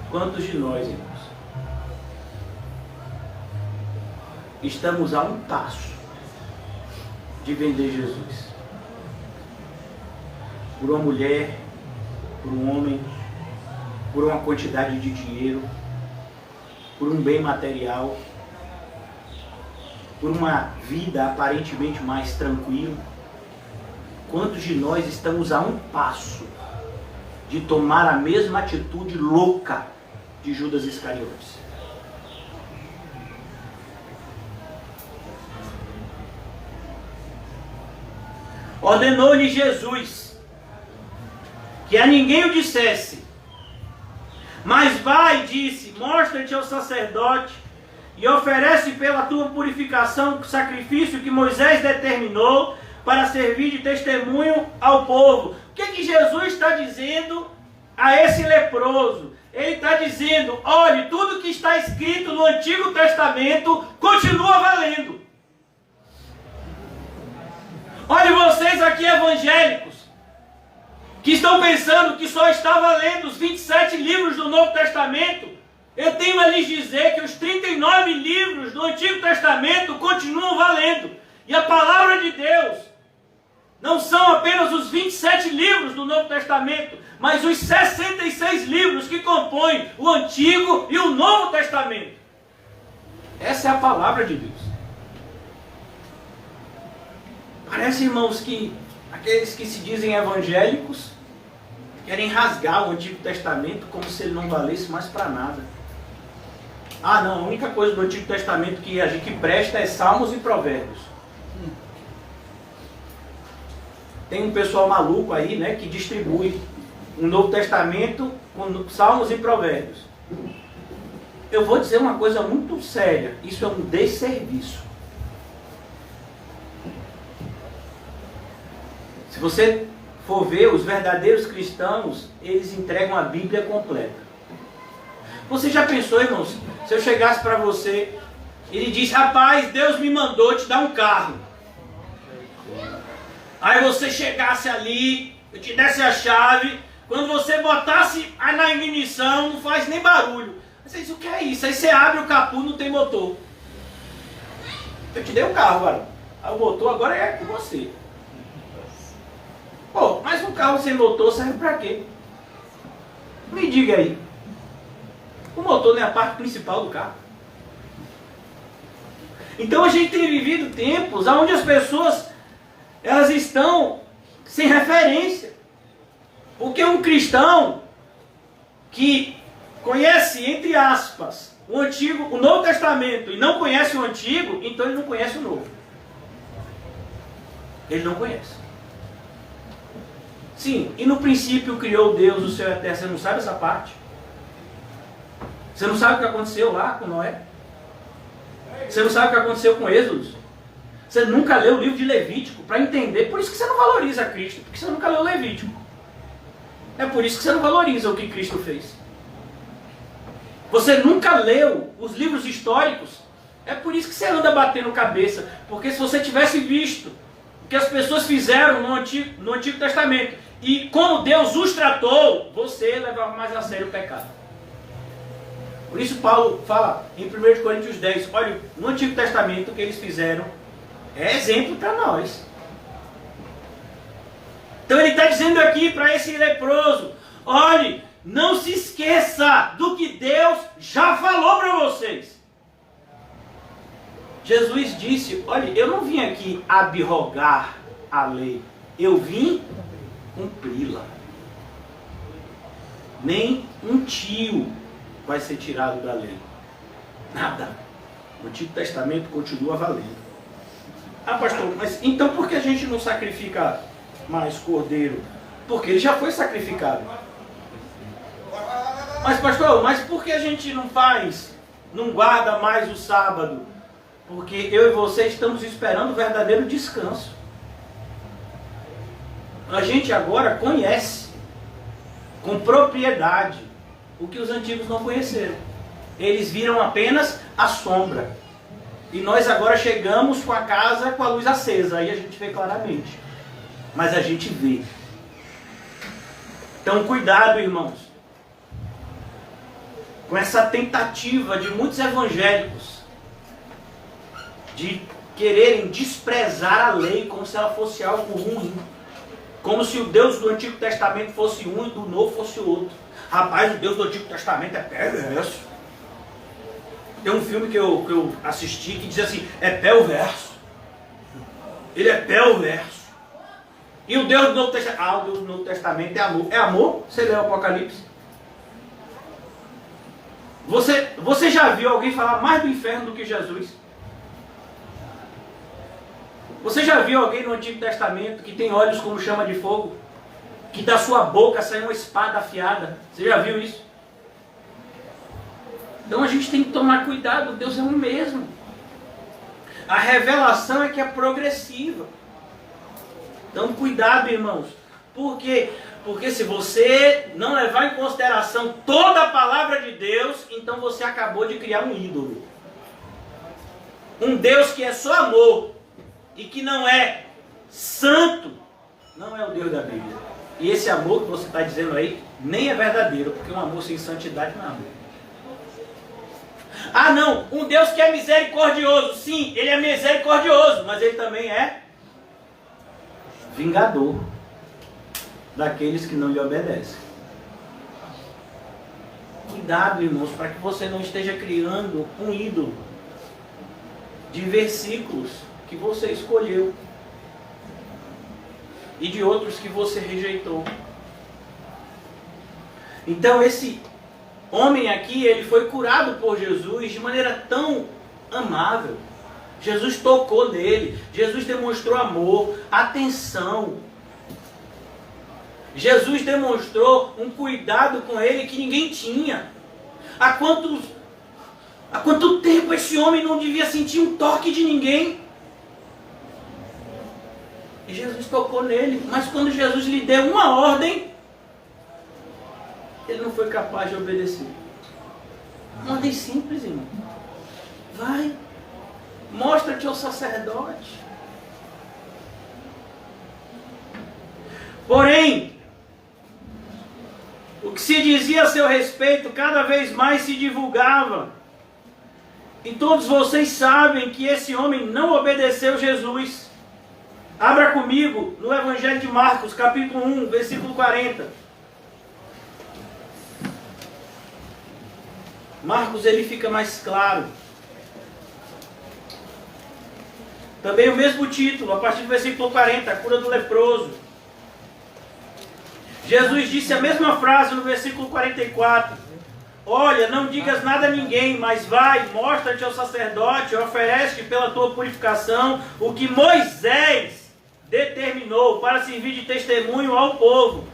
Quantos de nós, irmãos, estamos a um passo de vender Jesus? Por uma mulher, por um homem, por uma quantidade de dinheiro, por um bem material, por uma vida aparentemente mais tranquila. Quantos de nós estamos a um passo de tomar a mesma atitude louca de Judas Iscariotes? Ordenou-lhe Jesus que a ninguém o dissesse, mas vai, disse, mostra-te ao sacerdote e oferece pela tua purificação o sacrifício que Moisés determinou para servir de testemunho ao povo. O que Jesus está dizendo a esse leproso? ele está dizendo, olhe, tudo que está escrito no Antigo Testamento continua valendo. Olhe, vocês aqui evangélicos, que estão pensando que só está valendo os 27 livros do Novo Testamento, eu tenho a lhes dizer que os 39 livros do Antigo Testamento continuam valendo. E a palavra de Deus não são apenas os 27 livros do Novo Testamento, mas os 66 livros que compõem o Antigo e o Novo Testamento. Essa é a palavra de Deus. Parece, irmãos, que aqueles que se dizem evangélicos querem rasgar o Antigo Testamento como se ele não valesse mais para nada. Ah, não, a única coisa do Antigo Testamento que presta é Salmos e Provérbios. Tem um pessoal maluco aí, né, que distribui um Novo Testamento com Salmos e Provérbios. Eu vou dizer uma coisa muito séria, isso é um desserviço. Se você for ver, os verdadeiros cristãos, eles entregam a Bíblia completa. Você já pensou, irmãos, se eu chegasse para você, ele disse, rapaz, Deus me mandou te dar um carro. Aí você chegasse ali, eu te desse a chave, quando você botasse na ignição, não faz nem barulho. Você diz, o que é isso? Aí você abre o capô, não tem motor. Eu te dei um carro, varão. Aí o motor agora é com você. Pô, mas um carro sem motor serve para quê? Me diga aí. O motor não é a parte principal do carro. Então a gente tem vivido tempos onde as pessoas, elas estão sem referência. Porque um cristão que conhece, entre aspas, o Novo Testamento e não conhece o Antigo, então ele não conhece o Novo. Ele não conhece. Sim, e no princípio criou Deus o céu e a terra. Você não sabe essa parte? Você não sabe o que aconteceu lá com Noé? Você não sabe o que aconteceu com Êxodo? Você nunca leu o livro de Levítico para entender. Por isso que você não valoriza Cristo, porque você nunca leu o Levítico. É por isso que você não valoriza o que Cristo fez. Você nunca leu os livros históricos. É por isso que você anda batendo cabeça. Porque se você tivesse visto o que as pessoas fizeram no Antigo Testamento e como Deus os tratou, você levava mais a sério o pecado. Por isso Paulo fala em 1 Coríntios 10, olha, no Antigo Testamento o que eles fizeram é exemplo para nós. Então ele está dizendo aqui para esse leproso, olhe, não se esqueça do que Deus já falou para vocês. Jesus disse, olha, eu não vim aqui abrogar a lei, eu vim cumpri-la. Nem um tio vai ser tirado da lei. Nada. O Antigo Testamento continua valendo. Ah, pastor, mas então por que a gente não sacrifica mais cordeiro? Porque ele já foi sacrificado. Mas pastor, mas por que a gente não guarda mais o sábado? Porque eu e você estamos esperando o verdadeiro descanso. A gente agora conhece com propriedade o que os antigos não conheceram. Eles viram apenas a sombra. E nós agora chegamos com a casa com a luz acesa. Aí a gente vê claramente. Mas a gente vê. Então cuidado, irmãos, com essa tentativa de muitos evangélicos de quererem desprezar a lei como se ela fosse algo ruim. Como se o Deus do Antigo Testamento fosse um e do Novo fosse outro. Rapaz, o Deus do Antigo Testamento é perverso. Tem um filme que eu assisti que diz assim, é perverso. Ele é perverso. E o Deus do Novo Testamento, o Deus do Novo Testamento é amor. É amor? Você lê o Apocalipse? Você já viu alguém falar mais do inferno do que Jesus? Você já viu alguém no Antigo Testamento que tem olhos como chama de fogo? Que da sua boca sai uma espada afiada? Você já viu isso? Então a gente tem que tomar cuidado, Deus é o mesmo. A revelação é que é progressiva. Então cuidado, irmãos, porque Porque se você não levar em consideração toda a palavra de Deus, então você acabou de criar um ídolo. Um Deus que é só amor e que não é santo, não é o Deus da Bíblia. E esse amor que você está dizendo aí nem é verdadeiro, porque um amor sem santidade não é amor. Ah não, um Deus que é misericordioso. Sim, ele é misericordioso, mas ele também é vingador daqueles que não lhe obedecem. Cuidado, irmãos, para que você não esteja criando um ídolo de versículos que você escolheu e de outros que você rejeitou. Então esse homem aqui, ele foi curado por Jesus de maneira tão amável. Jesus tocou nele, Jesus demonstrou amor, atenção. Jesus demonstrou um cuidado com ele que ninguém tinha. Há quanto tempo esse homem não devia sentir um toque de ninguém? E Jesus tocou nele, mas quando Jesus lhe deu uma ordem, ele não foi capaz de obedecer. Uma ordem simples, irmão. Vai, mostra-te ao sacerdote. Porém, o que se dizia a seu respeito cada vez mais se divulgava. E todos vocês sabem que esse homem não obedeceu Jesus. Abra comigo no Evangelho de Marcos, capítulo 1, versículo 40. Marcos, ele fica mais claro. Também o mesmo título, a partir do versículo 40, a cura do leproso. Jesus disse a mesma frase no versículo 44. Olha, não digas nada a ninguém, mas vai, mostra-te ao sacerdote, oferece-te pela tua purificação o que Moisés determinou para servir de testemunho ao povo.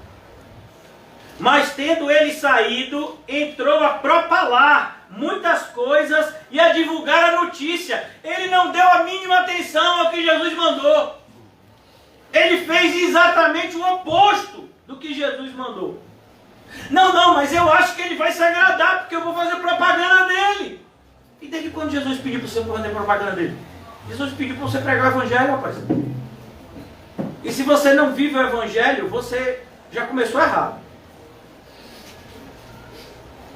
Mas tendo ele saído, entrou a propalar muitas coisas e a divulgar a notícia. Ele não deu a mínima atenção ao que Jesus mandou. Ele fez exatamente o oposto do que Jesus mandou. Não, mas eu acho que ele vai se agradar, porque eu vou fazer propaganda dele. E desde quando Jesus pediu para você fazer propaganda dele? Jesus pediu para você pregar o Evangelho, rapaz. E se você não vive o Evangelho, você já começou errado.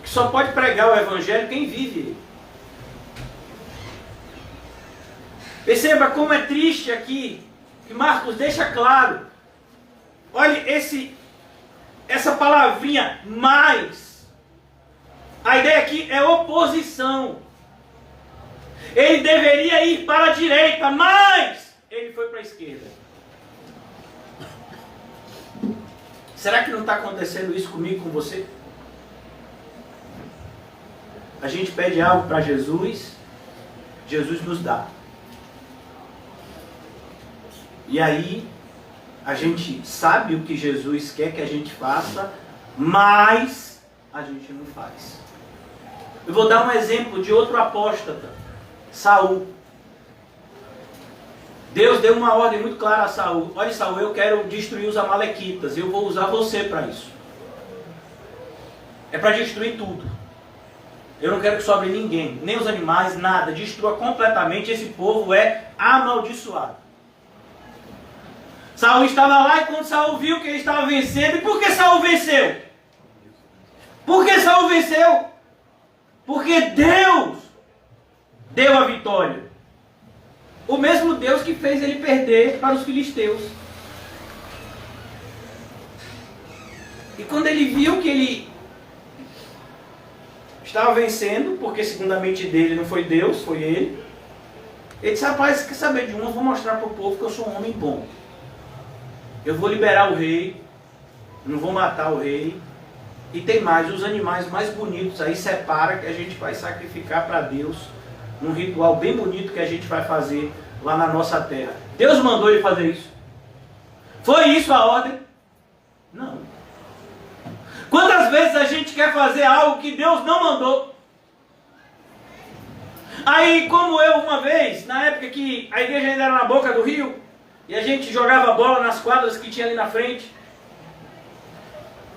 Que só pode pregar o Evangelho quem vive ele. Perceba como é triste aqui, que Marcos deixa claro. Olha essa palavrinha mais. A ideia aqui é oposição. Ele deveria ir para a direita, mas ele foi para a esquerda. Será que não está acontecendo isso comigo, com você? A gente pede algo para Jesus, Jesus nos dá. E aí, a gente sabe o que Jesus quer que a gente faça, mas a gente não faz. Eu vou dar um exemplo de outro apóstata, Saul. Deus deu uma ordem muito clara a Saul. Olha, Saul, eu quero destruir os amalequitas, eu vou usar você para isso. É para destruir tudo. Eu não quero que sobre ninguém, nem os animais, nada. Destrua completamente, esse povo é amaldiçoado. Saul estava lá e quando Saul viu que ele estava vencendo, e por que Saul venceu? Por que Saul venceu? Porque Deus deu a vitória. O mesmo Deus que fez ele perder para os filisteus. E quando ele viu que ele estava vencendo, porque segundo a mente dele não foi Deus, foi ele disse, rapaz, quer saber de uma? Eu vou mostrar para o povo que eu sou um homem bom. Eu vou liberar o rei, não vou matar o rei. E tem mais, os animais mais bonitos aí separa que a gente vai sacrificar para Deus. Um ritual bem bonito que a gente vai fazer lá na nossa terra. Deus mandou ele fazer isso? Foi isso a ordem? Não. Quantas vezes a gente quer fazer algo que Deus não mandou? Aí, como eu uma vez, na época que a igreja ainda era na boca do rio, e a gente jogava bola nas quadras que tinha ali na frente,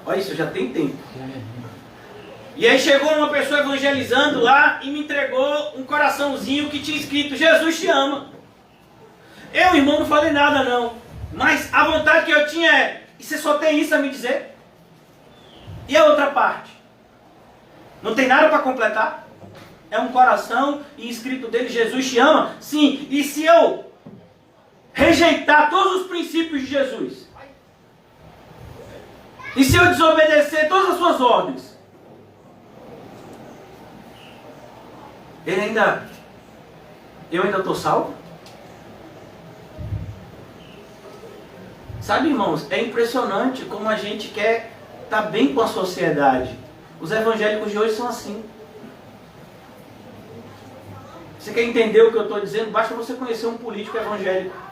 Olha isso, já tem tempo. E aí chegou uma pessoa evangelizando lá e me entregou um coraçãozinho que tinha escrito: Jesus te ama. Eu, irmão, não falei nada não. Mas a vontade que eu tinha é: e você só tem isso a me dizer? E a outra parte? Não tem nada para completar? É um coração e escrito dele: Jesus te ama? Sim. E se eu rejeitar todos os princípios de Jesus? E se eu desobedecer todas as suas ordens? Eu ainda estou salvo? Sabe, irmãos, é impressionante como a gente quer estar bem com a sociedade. Os evangélicos de hoje são assim. Você quer entender o que eu estou dizendo? Basta você conhecer um político evangélico.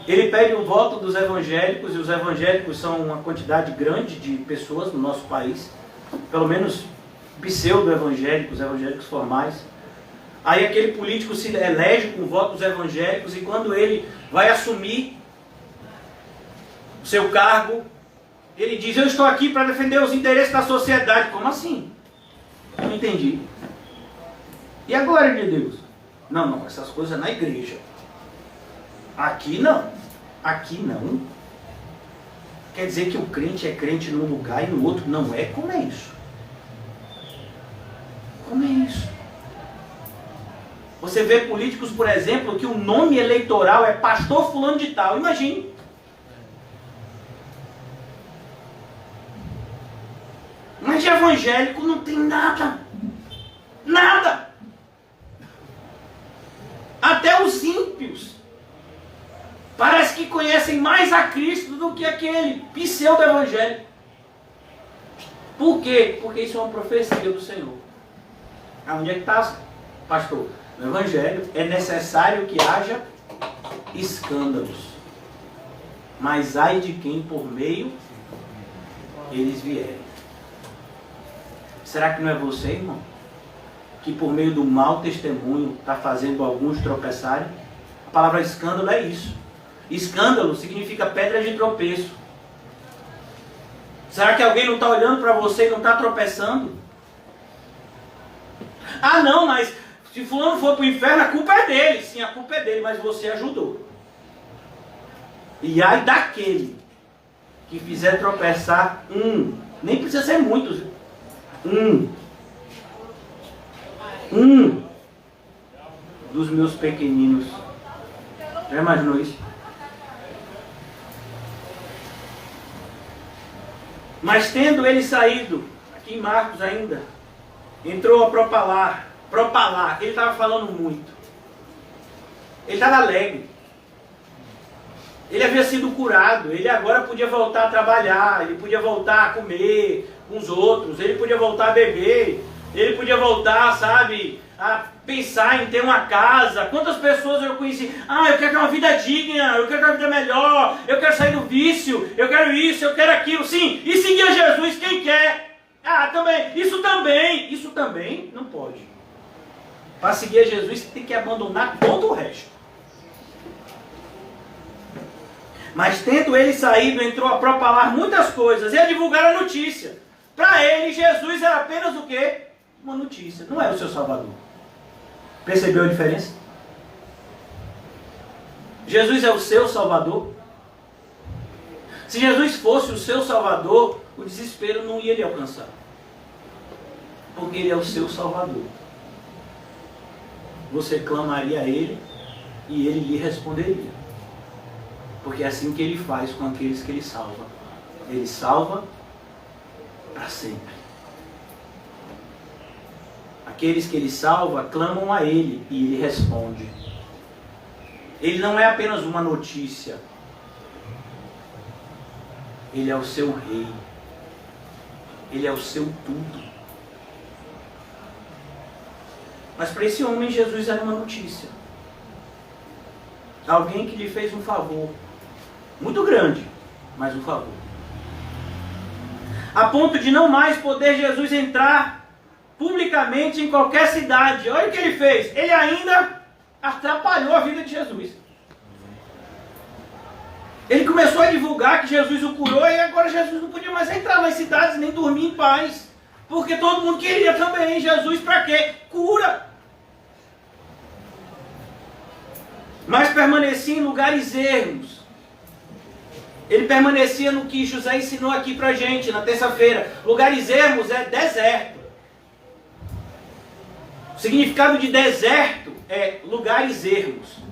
Ele pede o voto dos evangélicos, e os evangélicos são uma quantidade grande de pessoas no nosso país, pelo menos pseudo-evangélicos, evangélicos formais. Aí aquele político se elege com o voto dos evangélicos, e quando ele vai assumir o seu cargo, ele diz: eu estou aqui para defender os interesses da sociedade. Como assim? Eu não entendi. E a glória de Deus? Não, essas coisas na igreja. Aqui não. Aqui não. Quer dizer que o crente é crente num lugar e no outro não é? Como é isso? Como é isso? Você vê políticos, por exemplo, que o nome eleitoral é pastor fulano de tal. Imagine. Mas de evangélico não tem nada. Nada. Até os ímpios parece que conhecem mais a Cristo do que aquele pseudo-evangélico. Por quê? Porque isso é uma profecia do Senhor. Onde é que está, pastor? No Evangelho é necessário que haja escândalos. Mas ai de quem por meio eles vierem. Será que não é você, irmão, que por meio do mau testemunho está fazendo alguns tropeçarem? A palavra escândalo é isso. Escândalo significa pedra de tropeço. Será que alguém não está olhando para você e não está tropeçando? Ah não, mas se fulano for para o inferno, a culpa é dele. Sim, a culpa é dele, mas você ajudou. E ai daquele que fizer tropeçar nem precisa ser muitos, dos meus pequeninos. Já imaginou isso? Mas tendo ele saído, aqui em Marcos ainda, entrou a propalar, ele estava falando muito. Ele estava alegre. Ele havia sido curado, ele agora podia voltar a trabalhar, ele podia voltar a comer com os outros, ele podia voltar a beber, ele podia voltar, sabe, a pensar em ter uma casa. Quantas pessoas eu conheci? Eu quero ter uma vida digna, eu quero ter uma vida melhor, eu quero sair do vício, eu quero isso, eu quero aquilo. Sim, e seguir a Jesus, quem quer? Isso também não pode. Para seguir a Jesus, você tem que abandonar todo o resto. Mas tendo ele saído, entrou a propalar muitas coisas e a divulgar a notícia. Para ele, Jesus era apenas o quê? Uma notícia, não era o seu Salvador. Percebeu a diferença? Jesus é o seu Salvador. Se Jesus fosse o seu Salvador, o desespero não ia lhe alcançar. Porque ele é o seu Salvador. Você clamaria a ele e ele lhe responderia. Porque é assim que ele faz com aqueles que ele salva. Ele salva para sempre. Aqueles que ele salva clamam a ele e ele responde. Ele não é apenas uma notícia. Ele é o seu rei. Ele é o seu tudo. Mas para esse homem Jesus era uma notícia. Alguém que lhe fez um favor. Muito grande, mas um favor. A ponto de não mais poder Jesus entrar publicamente em qualquer cidade. Olha o que ele fez. Ele ainda atrapalhou a vida de Jesus. Ele começou a divulgar que Jesus o curou e agora Jesus não podia mais entrar nas cidades nem dormir em paz. Porque todo mundo queria também. Jesus para quê? Cura. Mas permanecia em lugares ermos. Ele permanecia no que José ensinou aqui pra gente na terça-feira. Lugares ermos é deserto. O significado de deserto é lugares ermos.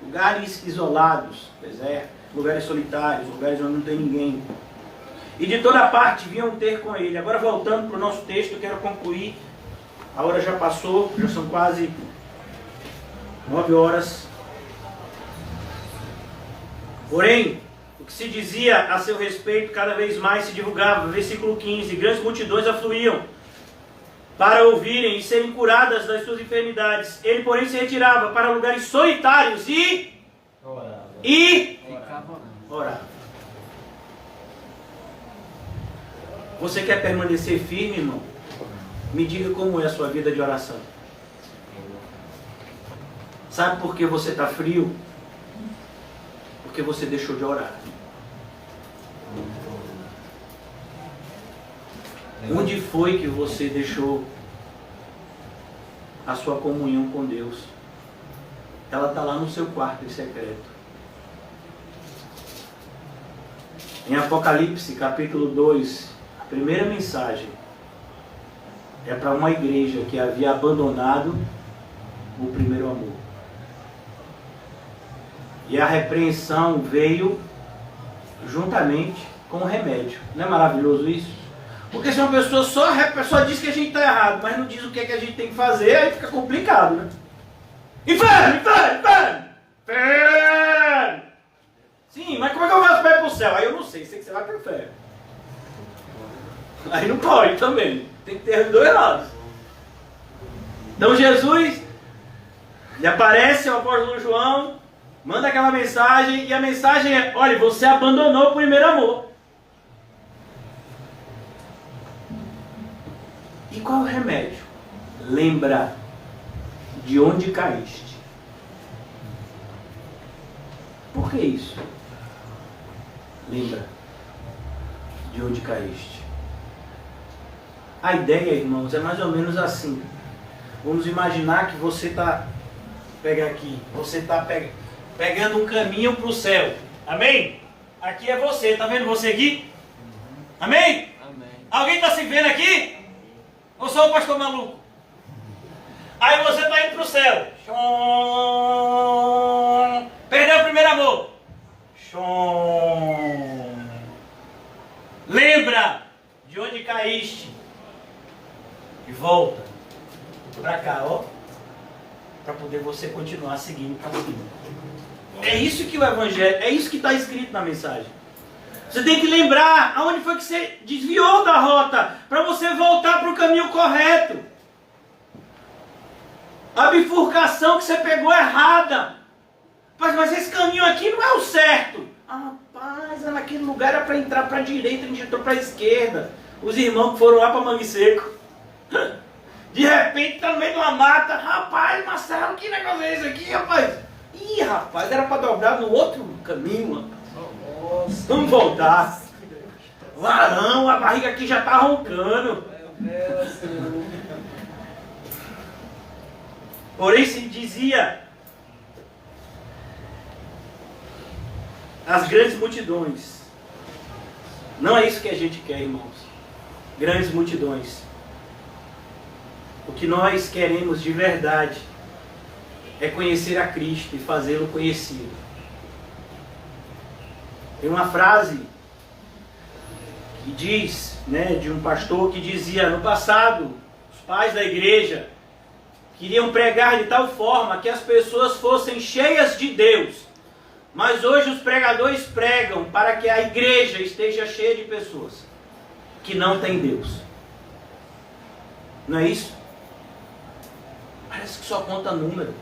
Lugares isolados, deserto, lugares solitários, lugares onde não tem ninguém. E de toda parte vinham ter com ele. Agora voltando para o nosso texto, eu quero concluir. A hora já passou, já são quase 9 horas. Porém, o que se dizia a seu respeito cada vez mais se divulgava. Versículo 15. Grandes multidões afluíam para ouvirem e serem curadas das suas enfermidades. Ele, porém, se retirava para lugares solitários e orava. Você quer permanecer firme, irmão? Me diga como é a sua vida de oração. Sabe por que você está frio? Porque você deixou de orar. Onde foi que você deixou a sua comunhão com Deus? Ela está lá no seu quarto em secreto. Em Apocalipse, capítulo 2, a primeira mensagem é para uma igreja que havia abandonado o primeiro amor. E a repreensão veio juntamente com o remédio. Não é maravilhoso isso? Porque se uma pessoa só diz que a gente está errado, mas não diz o que é que a gente tem que fazer, aí fica complicado, né? Inferno, inferno, inferno! Inferno! Sim, mas como é que eu faço para ir para o céu? Aí eu não sei que você vai para o inferno. Aí não pode também. Tem que ter os dois lados. Então Jesus lhe aparece ao apóstolo João, manda aquela mensagem, e a mensagem é: olha, você abandonou o primeiro amor. E qual é o remédio? Lembra de onde caíste. Por que isso? Lembra de onde caíste. A ideia, irmãos, é mais ou menos assim. Vamos imaginar que você está... Pega aqui. Você está pegando um caminho para o céu. Amém? Aqui é você. Está vendo você aqui? Amém? Amém. Alguém está se vendo aqui? Ou só o pastor maluco? Aí você está indo para o céu. Perdeu o primeiro amor. Lembra de onde caíste. E volta para cá, ó. Para poder você continuar seguindo para cima. É isso que o Evangelho, é isso que está escrito na mensagem. Você tem que lembrar aonde foi que você desviou da rota, para você voltar para o caminho correto. A bifurcação que você pegou errada. Mas esse caminho aqui não é o certo. Rapaz, naquele lugar era para entrar para a direita, a gente entrou para a esquerda. Os irmãos que foram lá para Mangue Seco. De repente está no meio de uma mata. Rapaz, Marcelo, que negócio é esse aqui, rapaz? Ih, rapaz, era para dobrar no outro caminho, rapaz. Nossa, vamos voltar. Varão, a barriga aqui já está roncando. Porém se dizia as grandes multidões. Não é isso que a gente quer, irmãos. Grandes multidões. O que nós queremos de verdade é conhecer a Cristo e fazê-lo conhecido. Tem uma frase que diz, né, de um pastor que dizia: no passado, os pais da igreja queriam pregar de tal forma que as pessoas fossem cheias de Deus. Mas hoje os pregadores pregam para que a igreja esteja cheia de pessoas que não têm Deus. Não é isso? Parece que só conta número.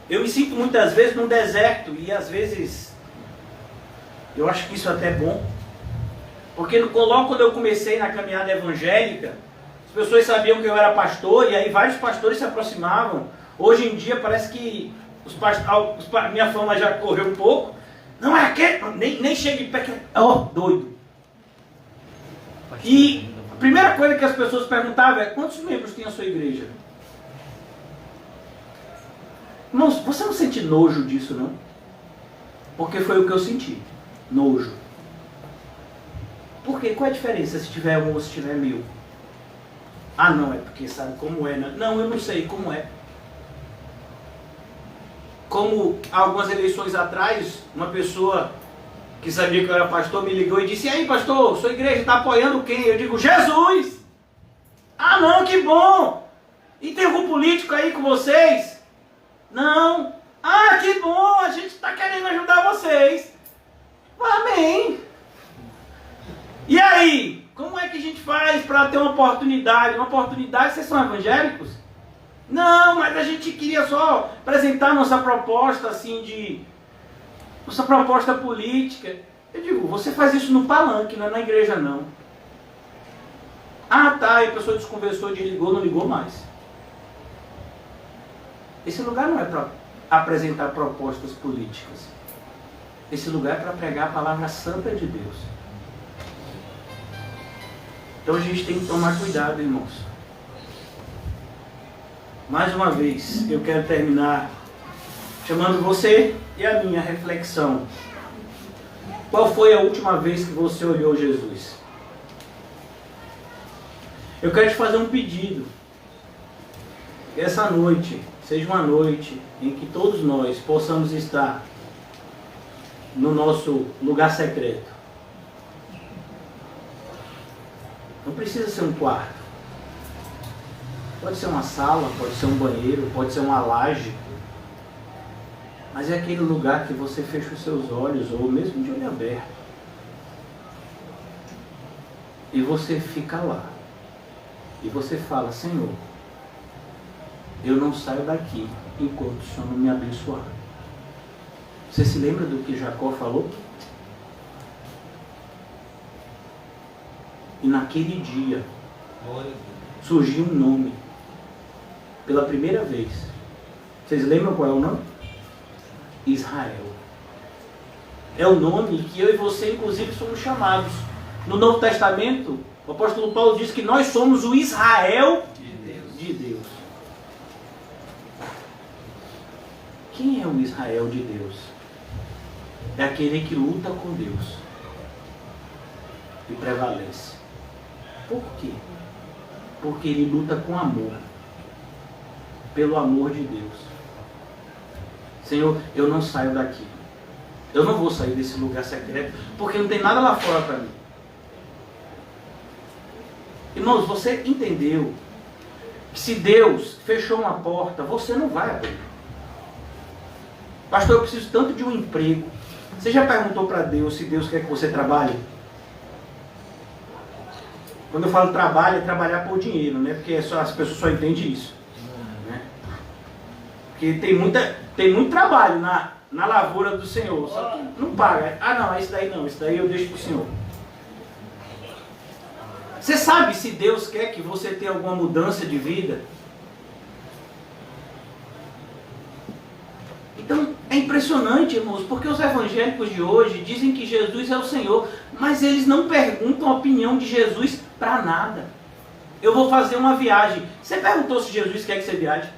Eu me sinto muitas vezes num deserto e às vezes eu acho que isso até é bom. Porque logo quando eu comecei na caminhada evangélica, as pessoas sabiam que eu era pastor e aí vários pastores se aproximavam. Hoje em dia parece que Minha fama já correu um pouco. Não é aquele, nem chega de pé, doido. E a primeira coisa que as pessoas perguntavam é: quantos membros tem a sua igreja? Irmãos, você não sente nojo disso, não? Porque foi o que eu senti. Nojo. Por quê? Qual é a diferença se tiver um ou se tiver 1000? Ah, não, é porque sabe como é, né? Não, eu não sei como é. Como algumas eleições atrás, uma pessoa que sabia que eu era pastor me ligou e disse: e aí, pastor, sua igreja está apoiando quem? Eu digo: Jesus! Ah, não, que bom! E tem algum político aí com vocês? Não. Ah, que bom, a gente está querendo ajudar vocês. Amém. E aí, como é que a gente faz para ter uma oportunidade? Uma oportunidade, vocês são evangélicos? Não, mas a gente queria só apresentar nossa proposta assim nossa proposta política. Eu digo: você faz isso no palanque, não é na igreja não. Ah, tá, e a pessoa desconversou, desligou, não ligou mais. Esse lugar não é para apresentar propostas políticas. Esse lugar é para pregar a palavra santa de Deus. Então a gente tem que tomar cuidado, irmãos. Mais uma vez, eu quero terminar chamando você e a minha reflexão. Qual foi a última vez que você olhou Jesus? Eu quero te fazer um pedido. Que essa noite seja uma noite em que todos nós possamos estar no nosso lugar secreto. Não precisa ser um quarto. Pode ser uma sala, pode ser um banheiro, pode ser uma laje. Mas é aquele lugar que você fecha os seus olhos, ou mesmo de olho aberto. E você fica lá. E você fala: Senhor, eu não saio daqui enquanto o Senhor não me abençoar. Você se lembra do que Jacó falou? E naquele dia surgiu um nome pela primeira vez. Vocês lembram qual é o nome? Israel. É o nome que eu e você inclusive somos chamados. No Novo Testamento, o apóstolo Paulo diz que nós somos o Israel de Deus. Quem é o Israel de Deus? É aquele que luta com Deus e prevalece. Por quê? Porque ele luta com amor. Pelo amor de Deus. Senhor, eu não saio daqui. Eu não vou sair desse lugar secreto, porque não tem nada lá fora para mim. Irmãos, você entendeu que se Deus fechou uma porta, você não vai abrir. Pastor, eu preciso tanto de um emprego. Você já perguntou para Deus se Deus quer que você trabalhe? Quando eu falo trabalho, é trabalhar por dinheiro, né? Porque as pessoas só entendem isso. Né? Porque tem muito trabalho na lavoura do Senhor, só que não paga. Ah, não, esse daí não, esse daí eu deixo para o Senhor. Você sabe se Deus quer que você tenha alguma mudança de vida? Então, é impressionante, irmãos, porque os evangélicos de hoje dizem que Jesus é o Senhor, mas eles não perguntam a opinião de Jesus para nada. Eu vou fazer uma viagem. Você perguntou se Jesus quer que você viaje?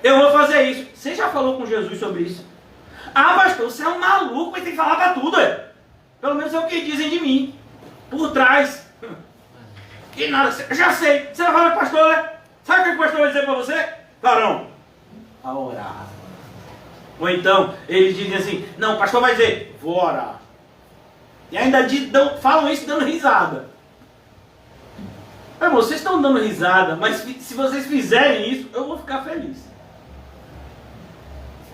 Eu vou fazer isso. Você já falou com Jesus sobre isso? Ah, pastor, você é um maluco, mas tem que falar para tudo, é? Pelo menos é o que dizem de mim. Por trás. Que nada, eu já sei. Você vai falar com o pastor, né? Sabe o que o pastor vai dizer para você? Varão, a orar. Ou então, eles dizem assim: não, o pastor vai dizer, vou orar. E ainda falam isso dando risada. Irmão, vocês estão dando risada, mas se vocês fizerem isso, eu vou ficar feliz.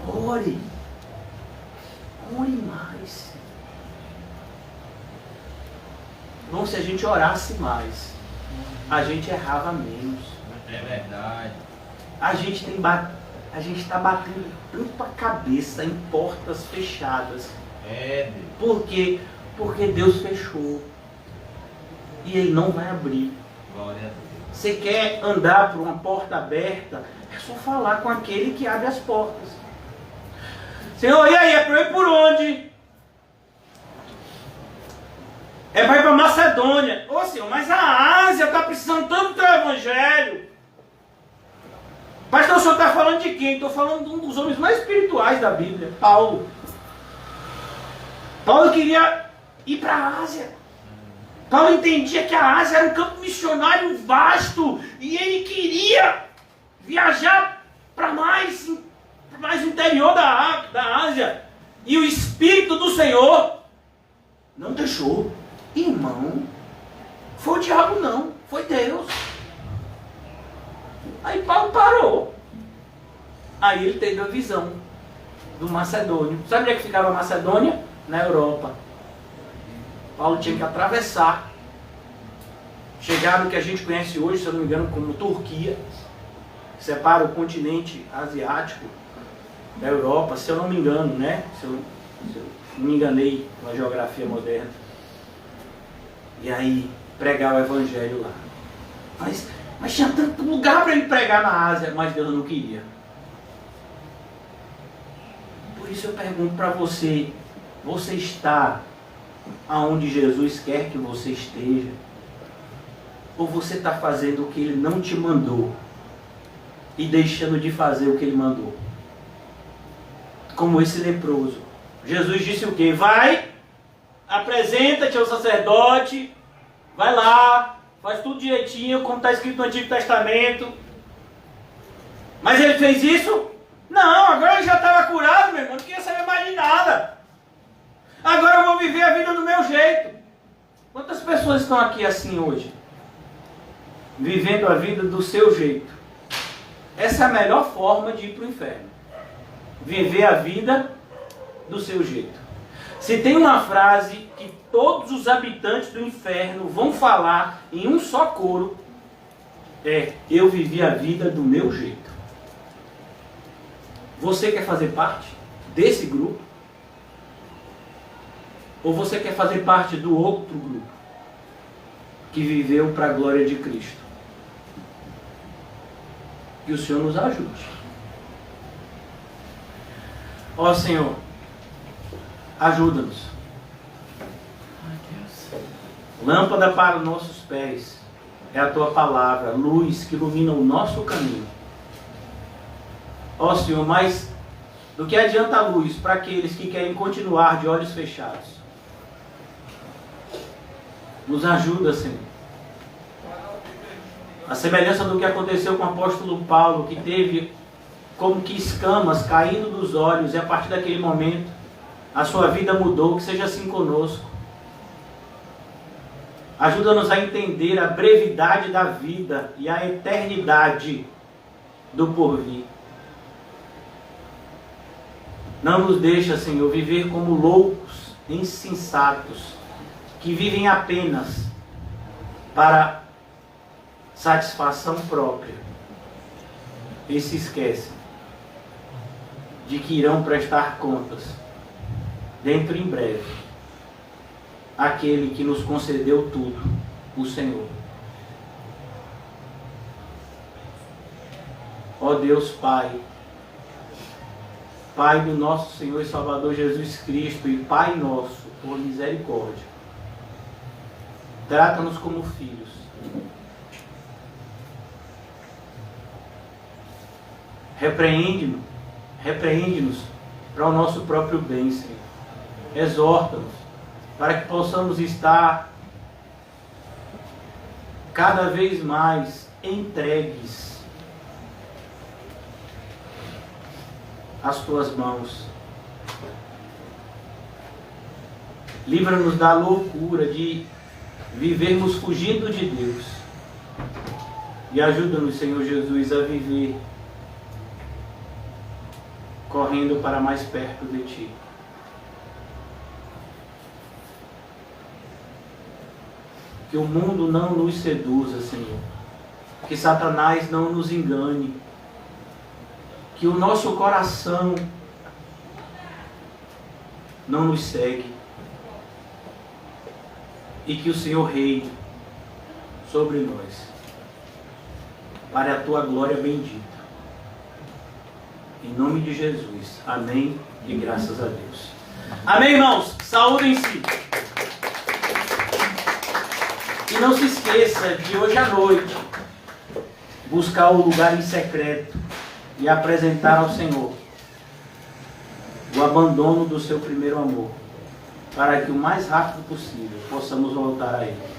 Ore. Ore mais. Irmão, se a gente orasse mais, a gente errava menos. É verdade. A gente está batendo tanto a cabeça em portas fechadas. É, Deus. Por quê? Porque Deus fechou. E Ele não vai abrir. Glória a Deus. Você quer andar por uma porta aberta? É só falar com aquele que abre as portas. Senhor, e aí? É para eu ir por onde? É para ir para Macedônia. Ô Senhor, mas a Ásia está precisando tanto do teu evangelho. Pastor, o senhor está falando de quem? Estou falando de um dos homens mais espirituais da Bíblia, Paulo. Paulo queria ir para a Ásia. Paulo entendia que a Ásia era um campo missionário vasto. E ele queria viajar para mais interior da Ásia. E o Espírito do Senhor não deixou. Irmão, foi o diabo não, foi Deus. Aí Paulo parou. Aí ele teve a visão do Macedônio. Sabe onde é que ficava a Macedônia? Na Europa. Paulo tinha que atravessar, chegar no que a gente conhece hoje, se eu não me engano, como Turquia, que separa o continente asiático da Europa, se eu não me engano, né? Se eu não me enganei na geografia moderna. E aí, pregar o evangelho lá. Mas tinha tanto lugar para ele pregar na Ásia, mas Deus não queria. Por isso eu pergunto para você, você está aonde Jesus quer que você esteja? Ou você está fazendo o que Ele não te mandou e deixando de fazer o que Ele mandou? Como esse leproso. Jesus disse o quê? Vai, apresenta-te ao sacerdote, vai lá, faz tudo direitinho, como está escrito no Antigo Testamento. Mas ele fez isso? Não, agora ele já estava curado, meu irmão, não queria saber mais de nada. Agora eu vou viver a vida do meu jeito. Quantas pessoas estão aqui assim hoje? Vivendo a vida do seu jeito. Essa é a melhor forma de ir para o inferno. Viver a vida do seu jeito. Se tem uma frase que todos os habitantes do inferno vão falar em um só coro, é: eu vivi a vida do meu jeito. Você quer fazer parte desse grupo? Ou você quer fazer parte do outro grupo que viveu para a glória de Cristo? Que o Senhor nos ajude. Ó Senhor, ajuda-nos. Lâmpada para os nossos pés é a Tua palavra, luz que ilumina o nosso caminho. Ó Senhor, mas do que adianta a luz para aqueles que querem continuar de olhos fechados? Nos ajuda, Senhor. A semelhança do que aconteceu com o apóstolo Paulo, que teve como que escamas caindo dos olhos, e a partir daquele momento a sua vida mudou. Que seja assim conosco. Ajuda-nos a entender a brevidade da vida e a eternidade do porvir. Não nos deixa, Senhor, viver como loucos, insensatos, que vivem apenas para satisfação própria e se esquecem de que irão prestar contas dentro em breve aquele que nos concedeu tudo, o Senhor. Ó Deus Pai, Pai do nosso Senhor e Salvador Jesus Cristo, e Pai nosso, por misericórdia, trata-nos como filhos. Repreende-nos para o nosso próprio bem, Senhor. Exorta-nos para que possamos estar cada vez mais entregues às Tuas mãos. Livra-nos da loucura de vivermos fugindo de Deus. E ajuda-nos, Senhor Jesus, a viver correndo para mais perto de Ti. Que o mundo não nos seduza, Senhor. Que Satanás não nos engane. Que o nosso coração não nos segue. E que o Senhor reine sobre nós. para a tua glória bendita. Em nome de Jesus. Amém e graças a Deus. Amém, irmãos? Saúdem-se. E não se esqueça de hoje à noite buscar o lugar em secreto e apresentar ao Senhor o abandono do seu primeiro amor, para que o mais rápido possível possamos voltar a Ele.